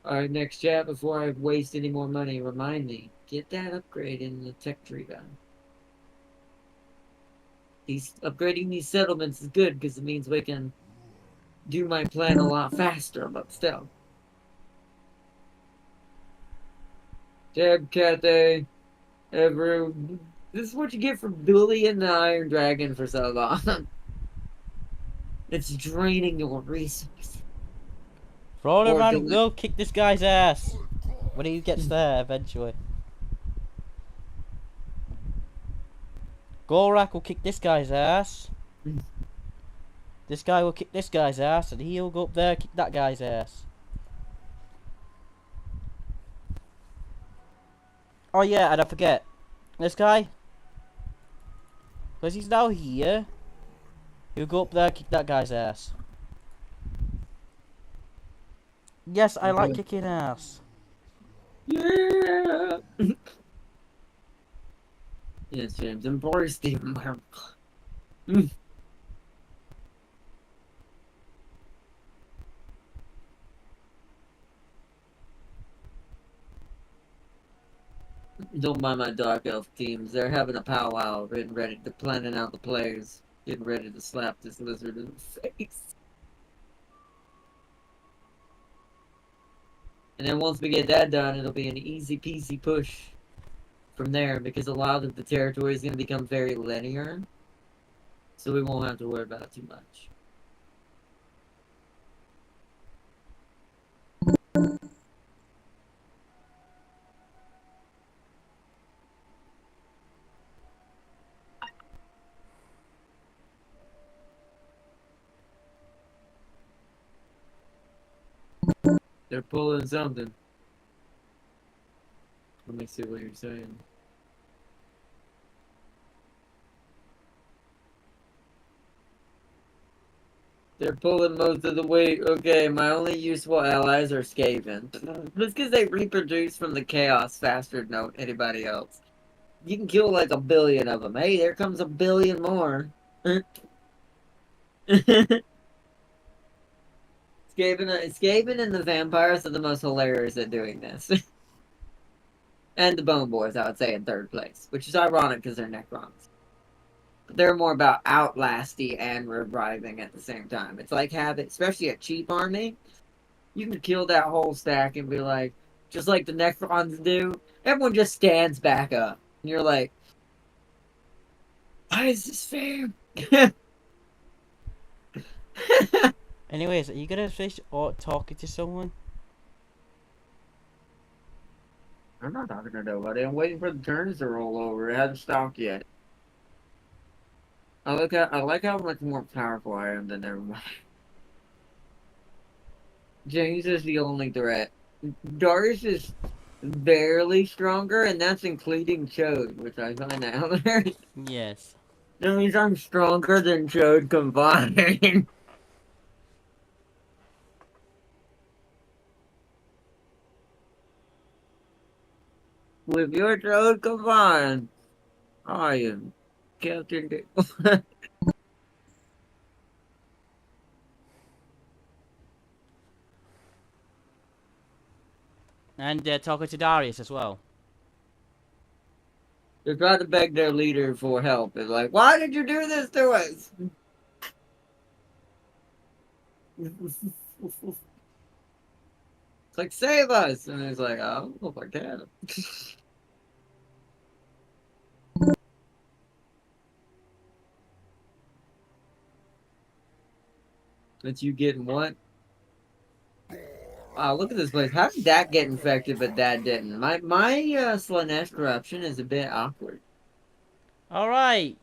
Alright, next chat, before I waste any more money, remind me, get that upgrade in the tech tree guy. Upgrading these settlements is good because it means we can do my plan a lot faster, but still. Jeb, Cathay, Everett. This is what you get for bullying the Iron Dragon for so long. It's draining your resources. Roll Or around, we'll kick this guy's ass when he gets there eventually. Gorak will kick this guy's ass. This guy will kick this guy's ass, and he'll go up there, kick that guy's ass. Oh yeah, and I forget. This guy, because he's now here, he'll go up there, kick that guy's ass. Yes, I like kicking ass. Yeah. Yes, James, embrace the America. Don't mind my Dark Elf teams. They're having a powwow, getting ready to planning out the plays. Getting ready to slap this lizard in the face. And then once we get that done, it'll be an easy peasy push from there, because a lot of the territory is going to become very linear. So we won't have to worry about it too much. They're pulling something. Let me see what you're saying. They're pulling most of the weight. Okay, my only useful allies are Skaven. Just because they reproduce from the chaos faster than anybody else. You can kill like 1 billion of them. Hey, there comes 1 billion more. Skaven and the vampires are the most hilarious at doing this. And the Bone Boys, I would say, in third place. Which is ironic because they're Necrons. But they're more about outlasting and reviving at the same time. It's like having, especially a cheap army, you can kill that whole stack and be like, just like the Necrons do, everyone just stands back up. And you're like, why is this fair? Anyways, are you gonna finish talking to someone? I'm not talking to nobody. I'm waiting for the turns to roll over. It hasn't stopped yet. I like how much more powerful I am than everyone. James is the only threat. Darius is barely stronger, and that's including Chode, which I find out. Yes. That means I'm stronger than Chode combined. With your Chode combined, I am Captain Dick. And talking to Darius as well. They're trying to beg their leader for help. It's like, why did you do this to us? It's like, save us! And he's like, I don't know if I can. That you getting what? Wow, look at this place. How did that get infected, but that didn't? My Slanesh corruption is a bit awkward. Alright.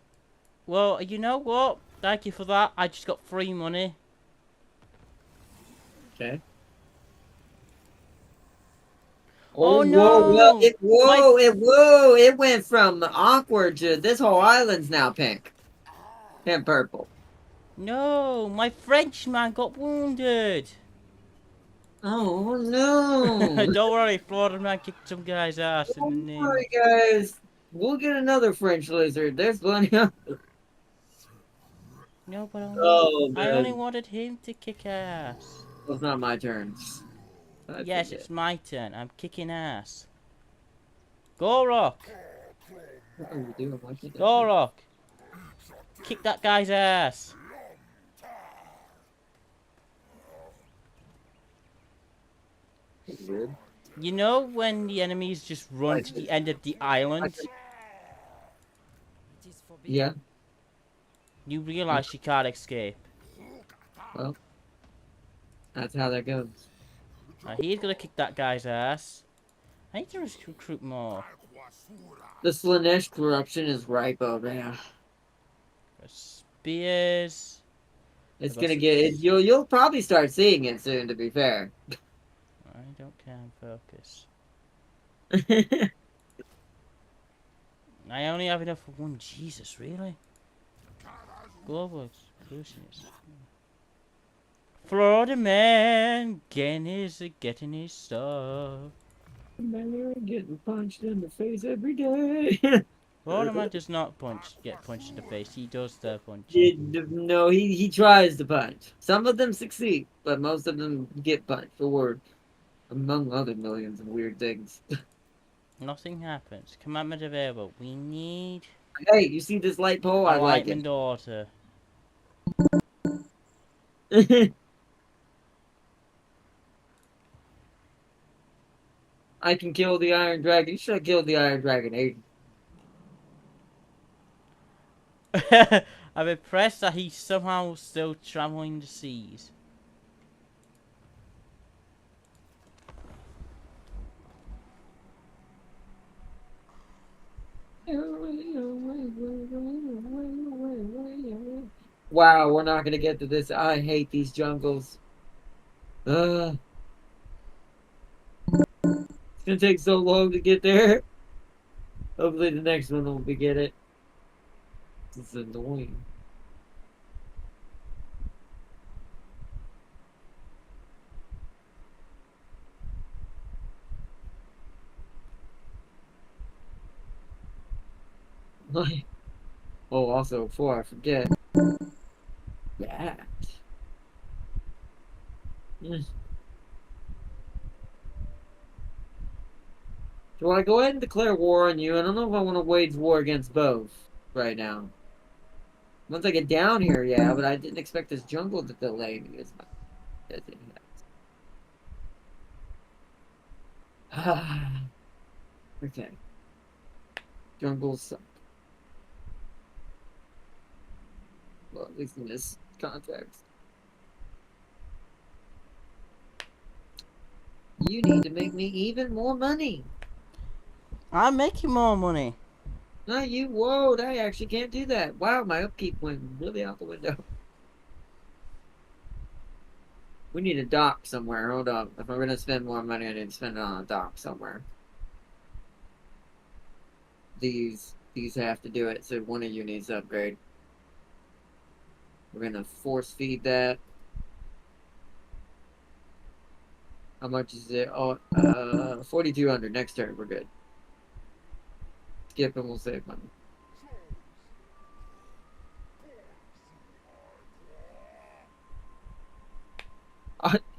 Well, you know what? Thank you for that. I just got free money. Okay. Oh, whoa, well, no! it went from awkward to this whole island's now pink. And purple. No! My Frenchman got wounded! Oh no! Don't worry, Florida man kicked some guy's ass in the Don't name. worry, guys. We'll get another French lizard. There's plenty of. No, but Oh, I only man. wanted him to kick ass. Well, it's not my turn. Yes, forget. it's my turn. I'm kicking ass. Go, Rock! What are you doing? Why can't I Go, see? Rock! Kick that guy's ass! That's weird. You know when the enemies just run to the end of the island? Yeah. You realize you can't escape. Well, that's how that goes. He's gonna kick that guy's ass. I need to recruit more. The Slanesh corruption is ripe over here. Spears. It's gonna get. You'll probably start seeing it soon. To be fair. I don't care. Focus. I only have enough for one. Jesus, really? Global exclusions. Florida man getting his stuff. Man, getting punched in the face every day. Florida man does not get punched in the face. He does the punch. No, he tries to punch. Some of them succeed, but most of them get punched, or among other millions of weird things. Nothing happens. Commandment available. We need Hey, you see this light pole? I like enlightenment daughter. it. I can kill the Iron Dragon. You should have killed the Iron Dragon, Aiden. I'm impressed that he's somehow still traveling the seas. Wow, we're not gonna get to this. I hate these jungles. It's gonna take so long to get there. Hopefully the next one will be get it. This is annoying. Oh, also, before I forget. That. Mm. Do I go ahead and declare war on you? I don't know if I want to wage war against both right now. Once I get down here, yeah, but I didn't expect this jungle to delay me as much as it has. Okay. Jungles suck. Well, at least in this context. You need to make me even more money. I'm making more money. Not you. Whoa, I actually can't do that. Wow, my upkeep went really out the window. We need a dock somewhere. Hold up. If I'm going to spend more money, I need to spend it on a dock somewhere. These have to do it, so one of you needs to upgrade. We're going to force feed that. How much is it? Oh, 4,200. Next turn, we're good. Skip and we'll save money.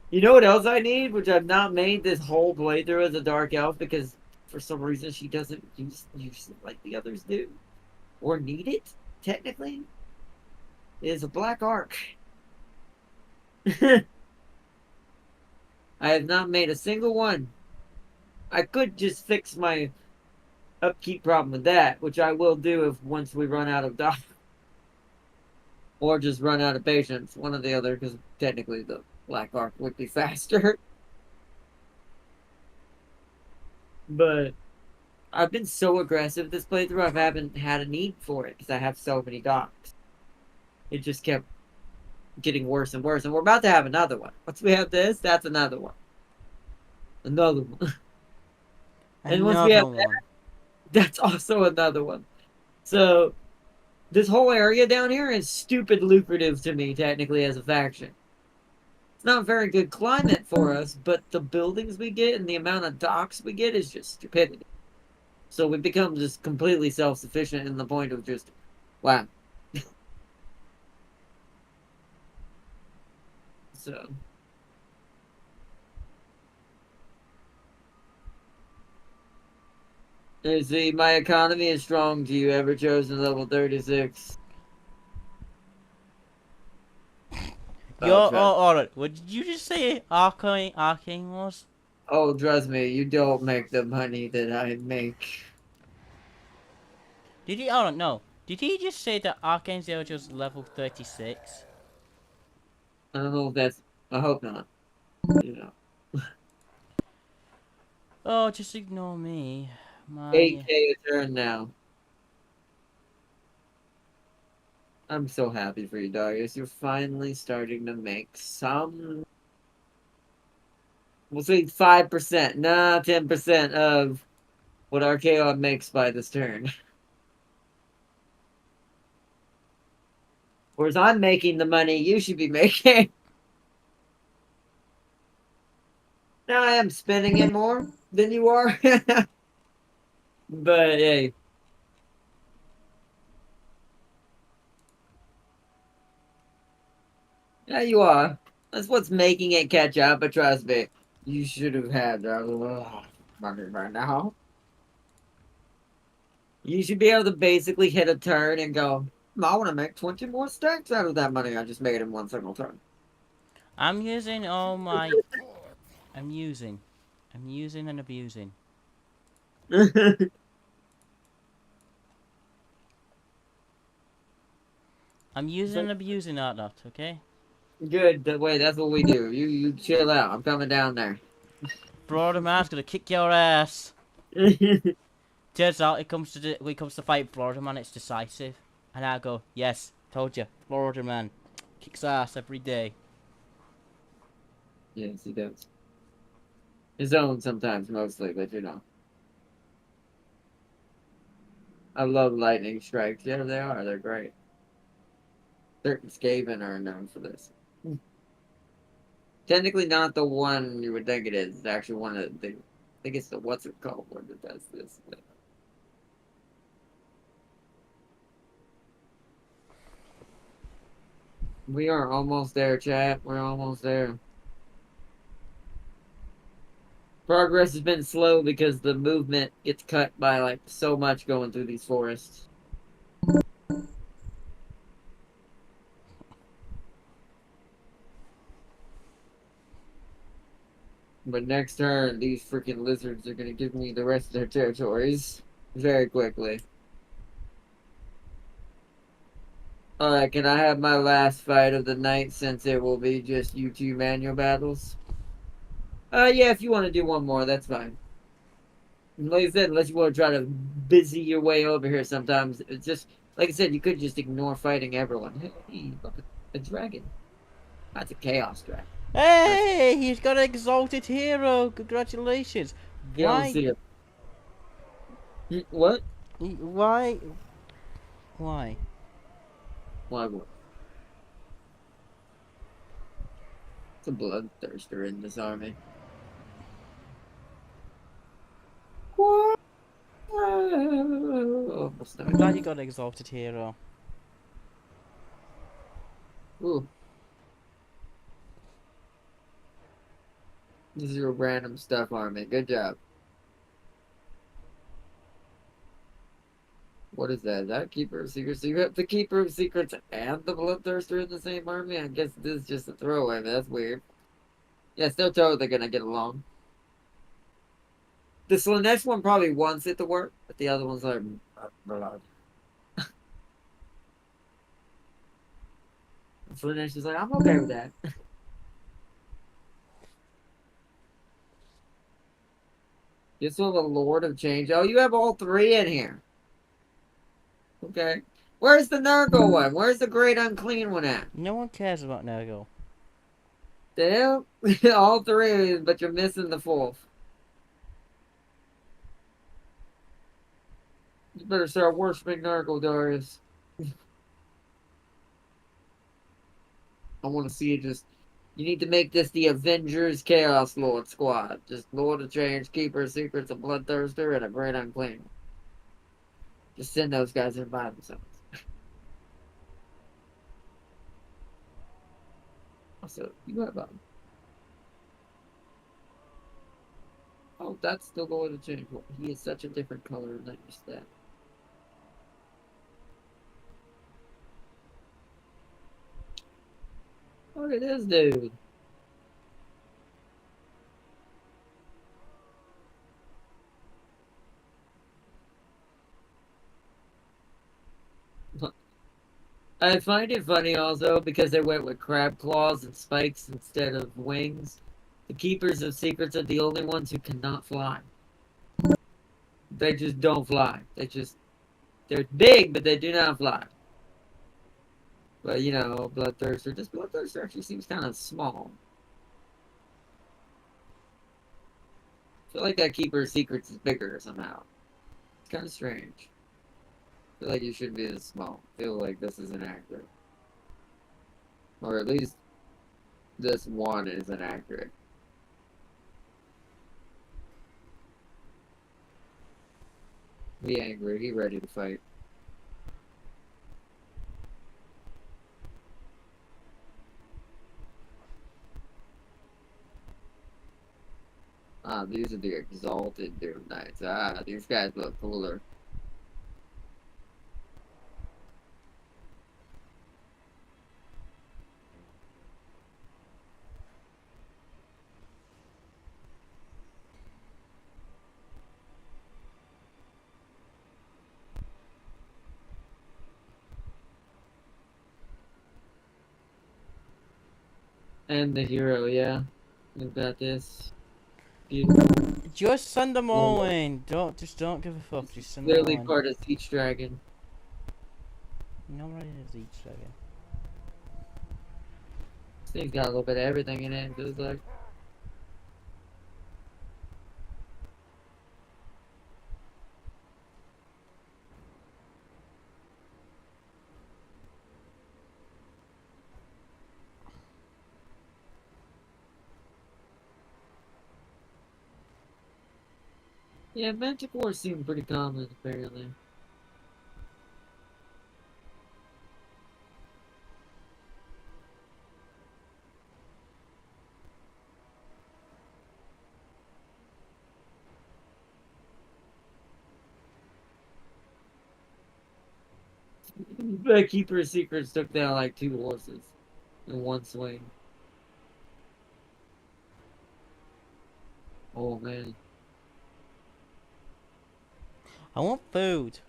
You know what else I need? Which I've not made this whole playthrough as a Dark Elf because for some reason she doesn't use it like the others do. Or need it, technically. Is a Black Arc. I have not made a single one. I could just fix my upkeep problem with that, which I will do if once we run out of dock. Or just run out of patience, one or the other, because technically the Black Arc would be faster. But I've been so aggressive this playthrough, I haven't had a need for it, because I have so many docks. It just kept getting worse and worse, and we're about to have another one. Once we have this, that's another one. Another one. And once we have Another that, one. that's also another one. So this whole area down here is stupid lucrative to me, technically, as a faction. It's not a very good climate for us, but the buildings we get and the amount of docks we get is just stupidity. So we become just completely self-sufficient in the point of just, wow. So. You see, my economy is strong. Do you ever chosen level 36? Oh, alright. What did you just say Arcane was? Oh, trust me, you don't make the money that I make. Did he? Oh no. Did he just say that Arcane Zero was level 36? I don't know if that's. I hope not. You know. Oh, just ignore me. My 8K a turn now. I'm so happy for you, Darius. You're finally starting to make some. We'll say 5%, nah, 10% of what Archaon makes by this turn. Whereas I'm making the money you should be making. Now I am spending it more than you are. But hey. Yeah, you are. That's what's making it catch up, but trust me, you should have had money by now. You should be able to basically hit a turn and go, I want to make 20 more stacks out of that money I just made in one single turn. I'm using all my... I'm using and abusing. I'm using and abusing Art Dot, okay? Good. Wait, that's what we do. You chill out. I'm coming down there. Florida man's gonna kick your ass. Turns out it comes to when it comes to fight Florida man, it's decisive. And I go, yes, told you, Florida man kicks ass every day. Yes, he does. His own sometimes, mostly, but you know. I love lightning strikes. Yeah, they are. They're great. Certain Skaven are known for this. Technically not the one you would think it is. It's actually one of the... I think it's the... What's it called? What that does this? We are almost there, chat. We're almost there. Progress has been slow because the movement gets cut by like so much going through these forests. But next turn, these freaking lizards are gonna give me the rest of their territories very quickly. Alright, can I have my last fight of the night since it will be just you two manual battles? Yeah, if you want to do one more, that's fine. Like I said, unless you want to try to busy your way over here sometimes. It's just, like I said, you could just ignore fighting everyone. Hey, look, a dragon. That's a chaos dragon. Hey, he's got an exalted hero. Congratulations. You don't Why? see it. What? Why? Why? Why what? It's a bloodthirster in this army. What? Oh, my I'm glad you stomach. got an exalted hero. Ooh, this is your random stuff army. Good job. What is that? Is that a Keeper of Secrets? So you have the Keeper of Secrets and the Bloodthirster in the same army? I guess this is just a throwaway, but that's weird. Yeah, still totally gonna get along. The Slanesh one probably wants it to work, but the other one's like, blood. Slanesh is like, I'm okay with that. This one, the Lord of Change. Oh, you have all three in here. Okay. Where's the Nurgle one? Where's the Great Unclean one at? No one cares about Nurgle. The hell? All three, but you're missing the fourth. You better start worshiping Nurgle, Darius. I want to see it just. You need to make this the Avengers Chaos Lord squad. Just Lord of Change, Keeper of Secrets, a Bloodthirster, and a Great Unclean. Just send those guys in by themselves. Also, you have oh, that's the Lord of Change. He is such a different color than just that. Look at this dude. I find it funny also because they went with crab claws and spikes instead of wings. The Keepers of Secrets are the only ones who cannot fly. They just don't fly. They're big, but they do not fly. But you know, Bloodthirster. This Bloodthirster actually seems kind of small. I feel like that Keeper of Secrets is bigger somehow. It's kind of strange. I feel like you should be this small. I feel like this is inaccurate. Or at least this one is inaccurate. Be angry. He ready to fight. Ah, these are the Exalted Doom Knights. Ah, these guys look cooler. And the hero, yeah. We've got this. Beautiful. Just send them Well, all in. Don't give a fuck. this is Just send them all clearly in. part of Siege Dragon. No right is each second. This thing's got a little bit of everything in it, it feels like. Yeah, Manticore seemed pretty common, apparently. The Keeper of Secrets took down like 2 horses in one swing. Oh man. I want food.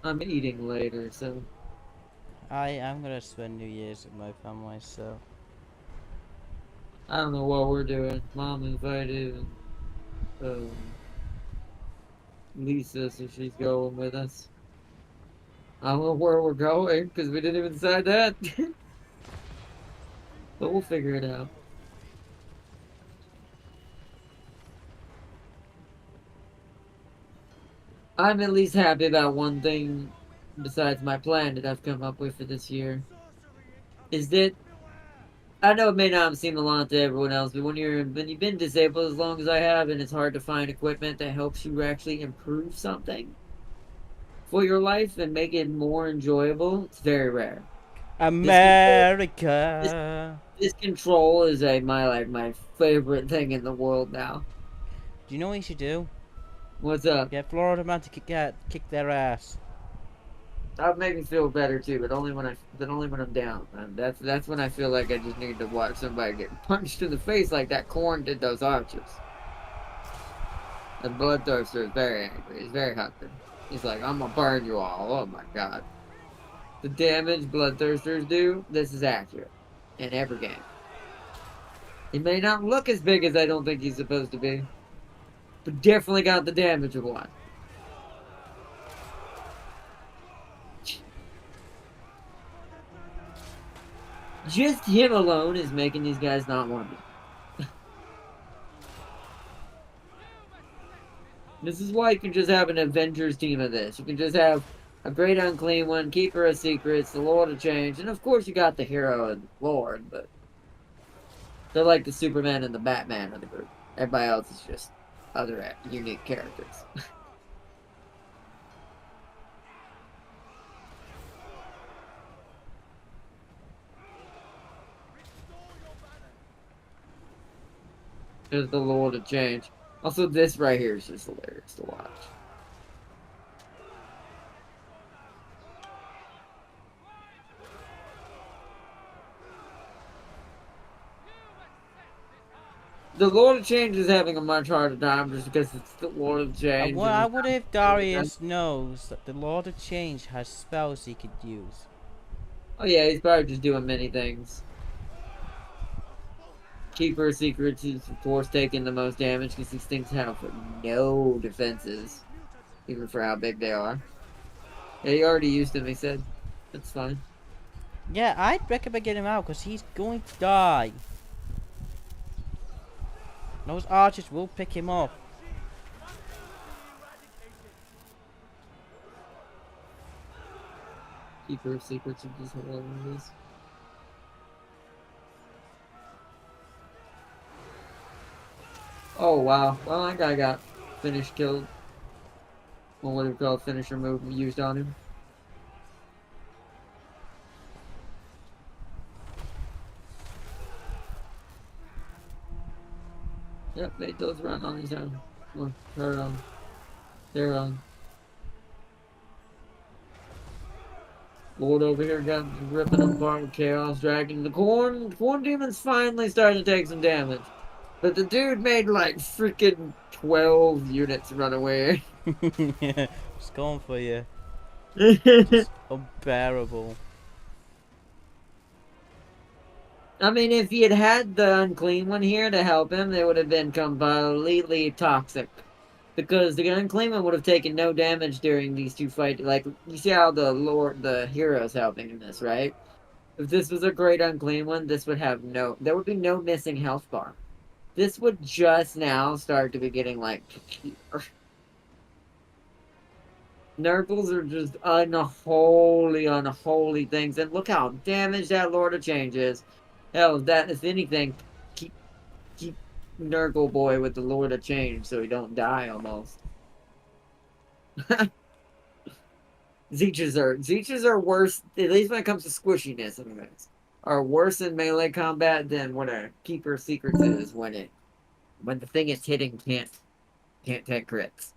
I'm eating later, so I'm gonna spend New Year's with my family, so I don't know what we're doing. Mom invited Lisa, so she's going with us. I don't know where we're going because we didn't even decide that. But we'll figure it out. I'm at least happy about one thing besides my plan that I've come up with for this year. Is that I know it may not seem a lot to everyone else, but when you've been disabled as long as I have and it's hard to find equipment that helps you actually improve something for your life and make it more enjoyable, it's very rare. This, America. this control is my favorite thing in the world now. Do you know what you should do? What's up? Get Florida man to kick their ass. That would make me feel better too, but only when I'm down. And that's when I feel like I just need to watch somebody get punched in the face like that corn did those archers. The Bloodthirster is very angry. He's very hungry. He's like, I'm gonna burn you all. Oh my god. The damage Bloodthirsters do, this is accurate. In every game. He may not look as big as I don't think he's supposed to be. But definitely got the damage of one. Just him alone is making these guys not want me. This is why you can just have an Avengers team of this. You can just have a Great Unclean One, Keeper of Secrets, the Lord of Change, and of course you got the Hero and Lord, but they're like the Superman and the Batman of the group. Everybody else is just other unique characters. There's the Lord of Change. Also, this right here is just hilarious to watch. The Lord of Change is having a much harder time just because it's the Lord of Change. I wonder if Darius knows that the Lord of Change has spells he could use. Oh yeah, he's probably just doing many things. Keeper of Secrets is of course taking the most damage because these things have no defenses. Even for how big they are. Yeah, he already used them, he said. That's fine. Yeah, I'd recommend getting him out because he's going to die. Those archers will pick him up. Keeper of Secrets are just hilarious. Oh wow. Well, that guy got finished killed. Well, what do you call it? Finisher move used on him. Yep, made those run on his own. Or her own. Their own. Lord over here got ripping them apart with Chaos Dragon. The Corn Demon's finally starting to take some damage. But the dude made like freaking 12 units run away. Just going for you. Just unbearable. I mean, if he had had the unclean one here to help him, it would have been completely toxic. Because the unclean one would have taken no damage during these two fights. Like, you see how the hero's helping in this, right? If this was a great unclean one, this would have there would be no missing health bar. This would just now start to be getting, like, Nurgles are just unholy things. And look how damaged that Lord of Change is. Hell, that, if anything, keep keep Nurgle boy with the Lord of Change so he don't die almost. Zeeches are worse, at least when it comes to squishiness anyways, are worse in melee combat than what a Keeper of Secrets is when the thing it's hitting can't take crits.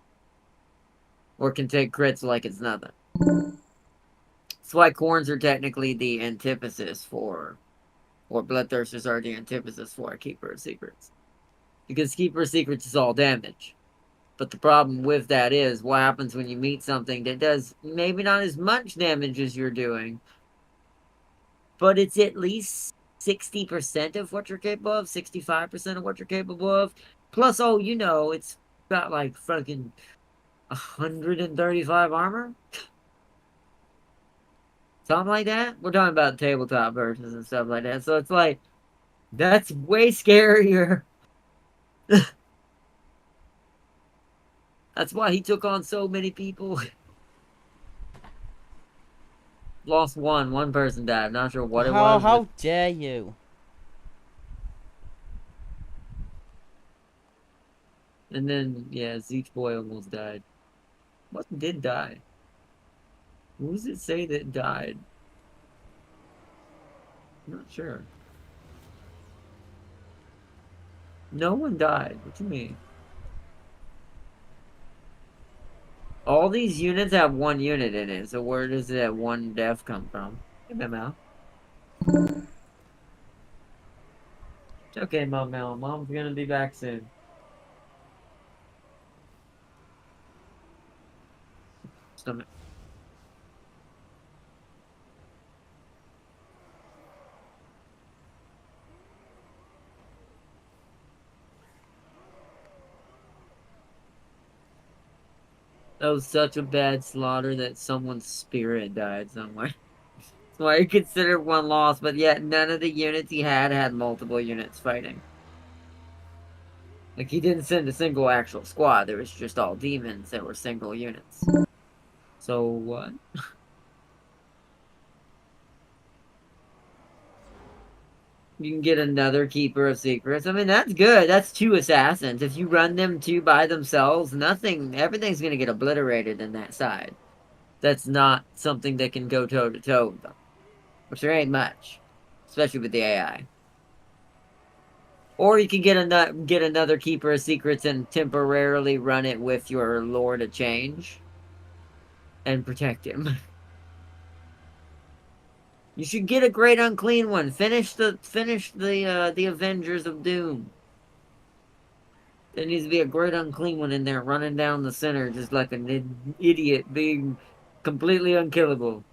Or can take crits like it's nothing. That's why corns are technically the antithesis for, or bloodthirsters are the antithesis for a Keeper of Secrets. Because Keeper of Secrets is all damage. But the problem with that is what happens when you meet something that does maybe not as much damage as you're doing, but it's at least 60% of what you're capable of, 65% of what you're capable of. Plus, oh, you know, it's got like fucking 135 armor. Something like that. We're talking about tabletop versions and stuff like that. So it's like, that's way scarier. That's why he took on so many people. Lost one. One person died. I'm not sure what it was. How dare you? And then, yeah, Zeech Boy almost died. What did die? Who does it say that died? I'm not sure. No one died. What do you mean? All these units have one unit in it, so where does that one death come from? MML. It's okay, Mom. Mom's gonna be back soon. Stomach. That was such a bad slaughter that someone's spirit died somewhere. That's why he considered one loss, but yet none of the units he had multiple units fighting. Like, he didn't send a single actual squad. There was just all demons that were single units. So, what? You can get another Keeper of Secrets. I mean, that's good. That's two assassins. If you run them two by themselves, everything's gonna get obliterated in that side. That's not something that can go toe-to-toe with them. Which there ain't much. Especially with the AI. Or you can get another Keeper of Secrets and temporarily run it with your Lord of Change. And protect him. You should get a great unclean one. Finish the Avengers of Doom. There needs to be a great unclean one in there running down the center just like an idiot being completely unkillable.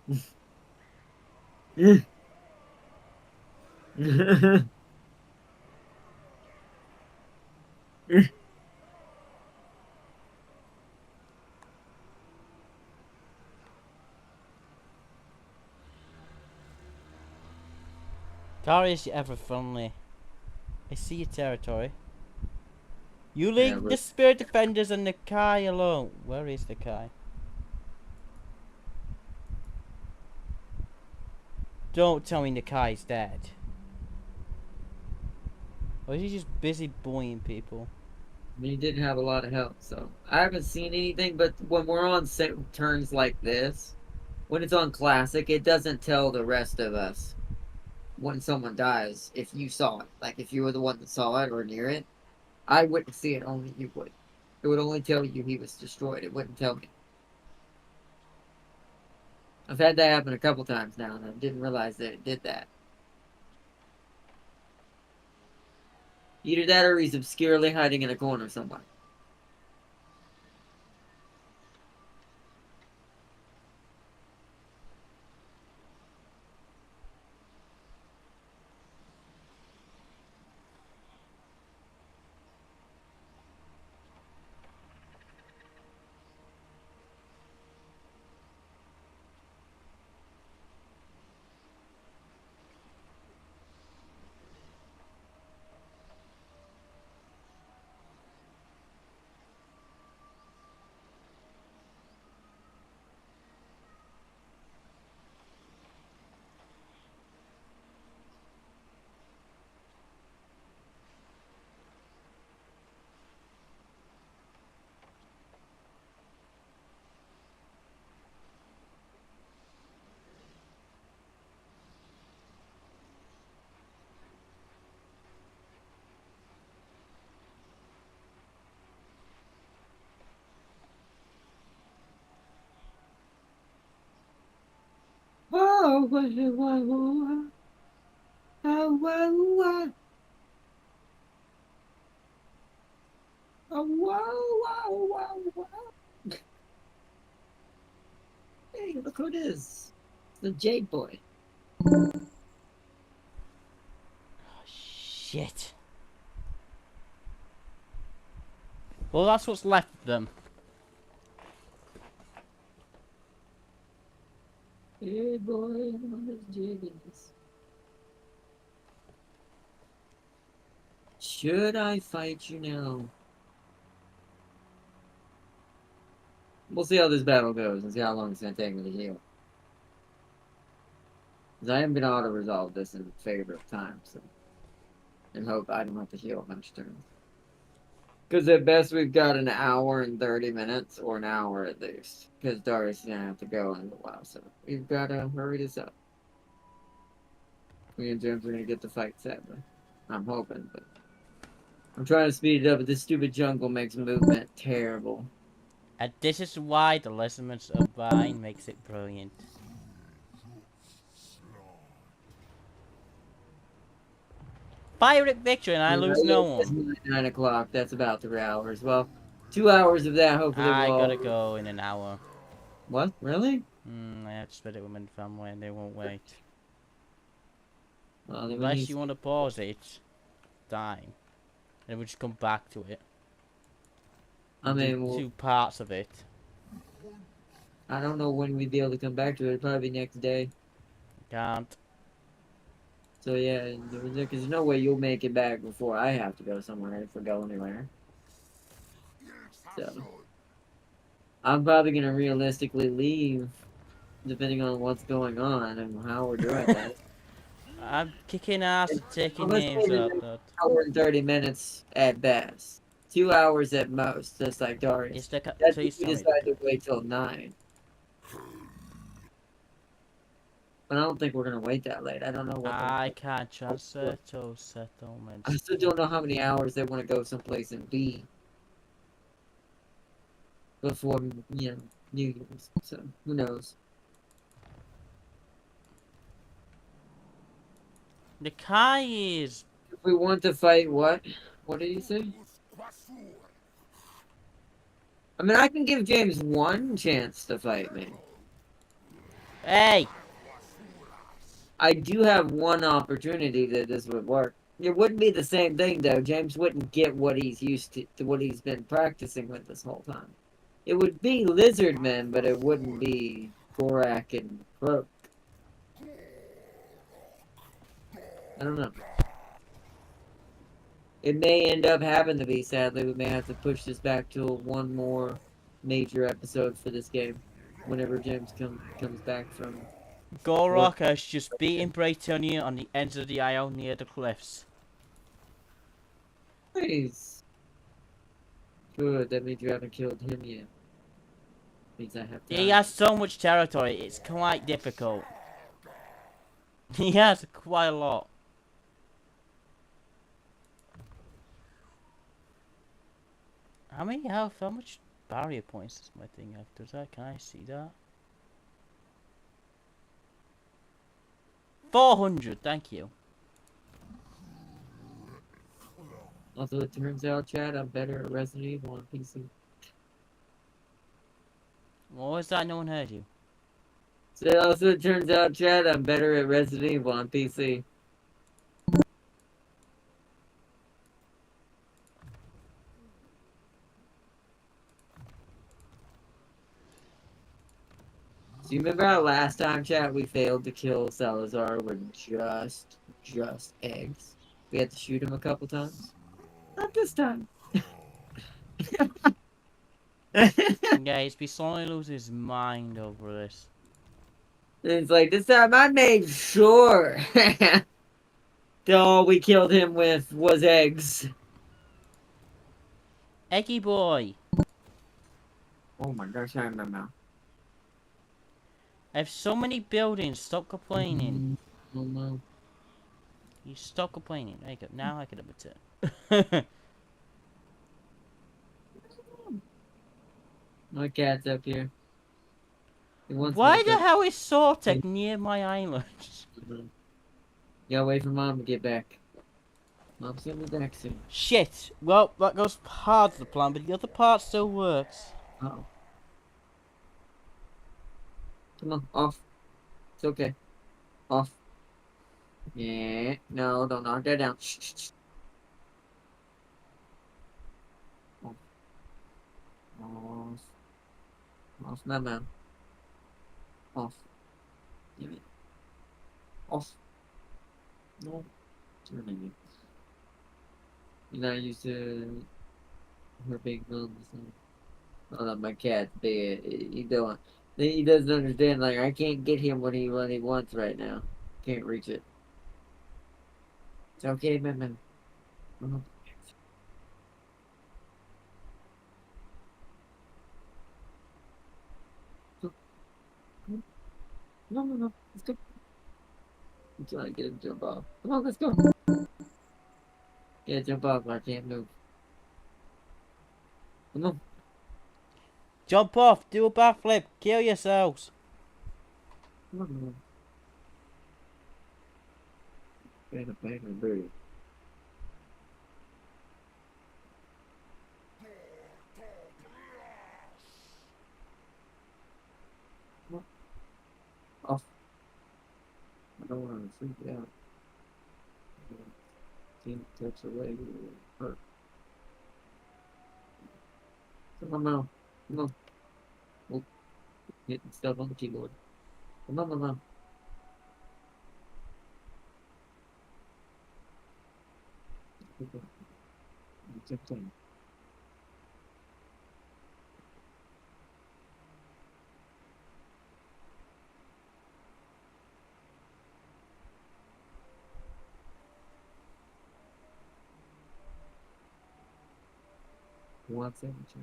Kari is ever friendly. I see your territory. You Yeah, leave the but spirit defenders and the Kai alone. Where is the Kai? Don't tell me the Kai's dead. Or is he just busy bullying people? he didn't have a lot of help, so I haven't seen anything. But when we're on turns like this, when it's on classic, it doesn't tell the rest of us when someone dies if you saw it. Like if you were the one that saw it or near it, I wouldn't see it. Only you would. It would only tell you he was destroyed. It wouldn't tell me. I've had that happen a couple times now, and I didn't realize that it did that. Either that or he's obscurely hiding in a corner somewhere. Oh, hey, look who it is. It's the Jade Boy. Oh, shit. Well, that's what's left of them. Jade Boy, what is Jade is? Should I fight you now? We'll see how this battle goes and see how long it's gonna take me to heal. Because I am gonna auto-resolve this in favor of time, so. And hope I don't have to heal a bunch of turns. Because at best we've got an hour and 30 minutes, or an hour at least. Because Darius is gonna have to go in a while, so we've gotta hurry this up. Me and James are gonna get the fight, sadly. I'm hoping, but I'm trying to speed it up, but this stupid jungle makes movement terrible. And this is why the Lessons of Vine makes it brilliant. Pirate victory and I lose no It's one. 9 o'clock, that's about 3 hours. Well, 2 hours of that, hopefully I we'll... gotta go in an hour. What? Really? I have to split it with my family and they won't wait. Well, then we Unless need... you want to pause it, time, and we'll just come back to it. I mean, we'll... Two parts of it. I don't know when we'd be able to come back to it. It'll probably be next day. Can't. So yeah, because there's no way you'll make it back before I have to go somewhere if we go anywhere. So I'm probably gonna realistically leave, depending on what's going on and how we're doing that. I'm kicking ass And and taking I'm gonna say names the up, next but hour and 30 minutes at best, 2 hours at most. Just like it's Darius. the That's if please we tell me decide to wait till 9. But I don't think we're gonna wait that late. I don't know what I the... can't transfer to I settlements. still don't know how many hours they want to go someplace and be before, you know, New Year's. So who knows? The Kai is. If we want to fight, what? What did you say? I mean, I can give James one chance to fight me. Hey! I do have one opportunity that this would work. It wouldn't be the same thing, though. James wouldn't get what he's used to what he's been practicing with this whole time. It would be Lizardmen, but it wouldn't be Gorak and Croak. I don't know. It may end up having to be, sadly. We may have to push this back to one more major episode for this game. Whenever James comes back from work. Gorok has just beaten Braytonia on the ends of the isle near the cliffs. Nice. Good, that means you haven't killed him yet. Means I have He time. has so much territory, it's quite difficult. He has quite a lot. How many health? How much barrier points does my thing have? Does that? Can I see that? 400. Thank you. Also, it turns out, Chad, I'm better at Resident Evil on PC. What was that? No one heard you. So it also turns out, Chad, I'm better at Resident Evil on PC. So you remember how last time, Chad, we failed to kill Salazar with just eggs? We had to shoot him a couple times? Not this time. Yeah, he's be slowly losing his mind over this. It's like, this time I made sure that all we killed him with was eggs. Eggy boy! Oh my gosh, I remember. I have so many buildings, stop complaining. Oh no. You stop complaining. There you go. Now I can admit it. My cat's up here. He wants me Why to the pet. hell is Sortec near my island? Yeah, wait for Mom to get back. Mom's gonna be back soon. Shit! Well, that goes part of the plan, but the other part still works. Uh-oh. Come on, off. It's okay. Off. Yeah. No, don't knock that down. Shh, shh, shh. Off. Off. Off my mouth. Off. Damn it. Off. No. Turning it. You're not used to her big guns. Oh, no, my cat's big. He doesn't understand. Like, I can't get him what he wants right now. Can't reach it. It's okay, man. No, no. Let's go. I'm trying to get him to jump off. Come on, let's go. Yeah, jump off. I can't move. Come on. Jump off, do a backflip, kill yourselves. Come on. Bang, bird. Off. I don't want to freak out. Can't touch a leg. Hurt. Come on, now. Come on. Oh, hitting stuff on the keyboard. Come on, Mama. It's okay. One second, chat.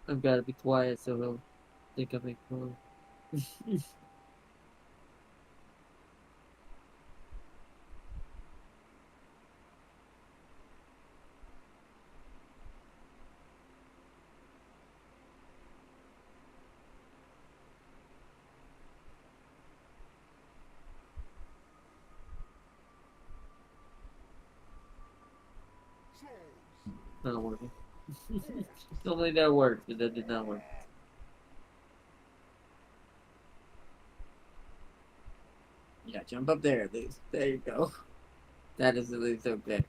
I've got to be quiet so he'll think I make fun. Not working. Normally that worked, but that did not work. Yeah, jump up there at least. There you go. That is at least okay.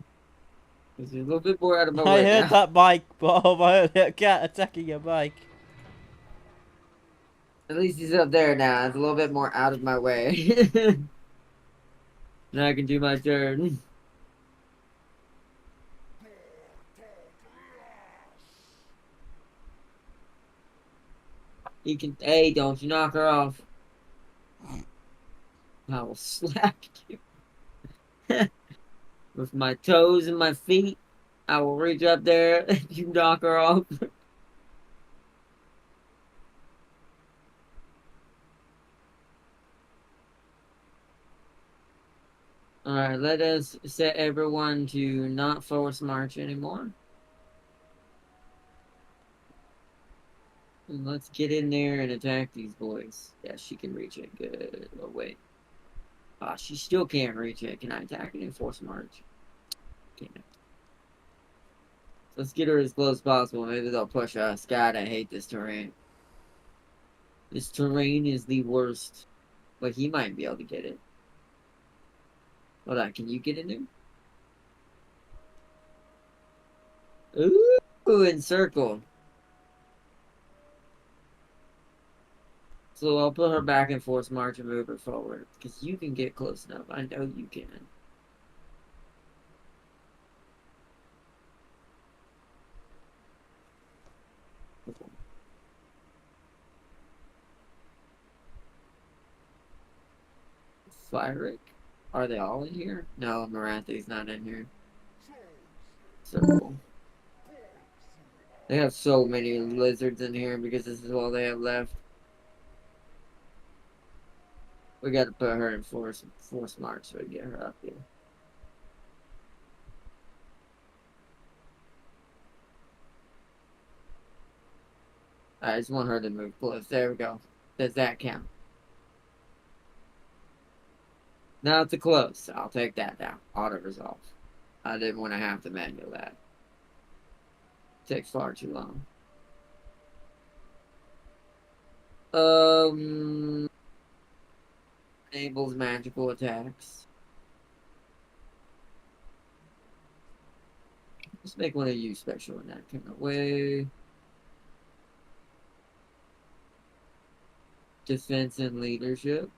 He's a little bit more out of my I way heard now. that bike, Bob. I heard that cat attacking your bike. At least he's up there now. It's a little bit more out of my way. Now I can do my turn. You can. Hey, don't you knock her off. I will slap you. With my toes and my feet. I will reach up there and you knock her off. Alright, let us set everyone to not force march anymore. And let's get in there and attack these boys. Yeah, she can reach it. Good. Oh, wait. She still can't reach it. Can I attack it in force march? Can't. Let's get her as close as possible. Maybe they'll push us. God, I hate this terrain. This terrain is the worst. But he might be able to get it. Hold on, can you get in there? Ooh, encircle. So I'll put her back in force march and move her forward. Because you can get close enough. I know you can. Fyric? Are they all in here? No, Marathi's not in here. Circle. They have so many lizards in here because this is all they have left. We gotta put her in force march so we get her up here. I just want her to move close. There we go. Does that count? Now it's a close. I'll take that down. Auto resolve. I didn't want to have to manual that. Takes far too long. Enables magical attacks. Let's make one of you special in that kind of way. Defense and leadership.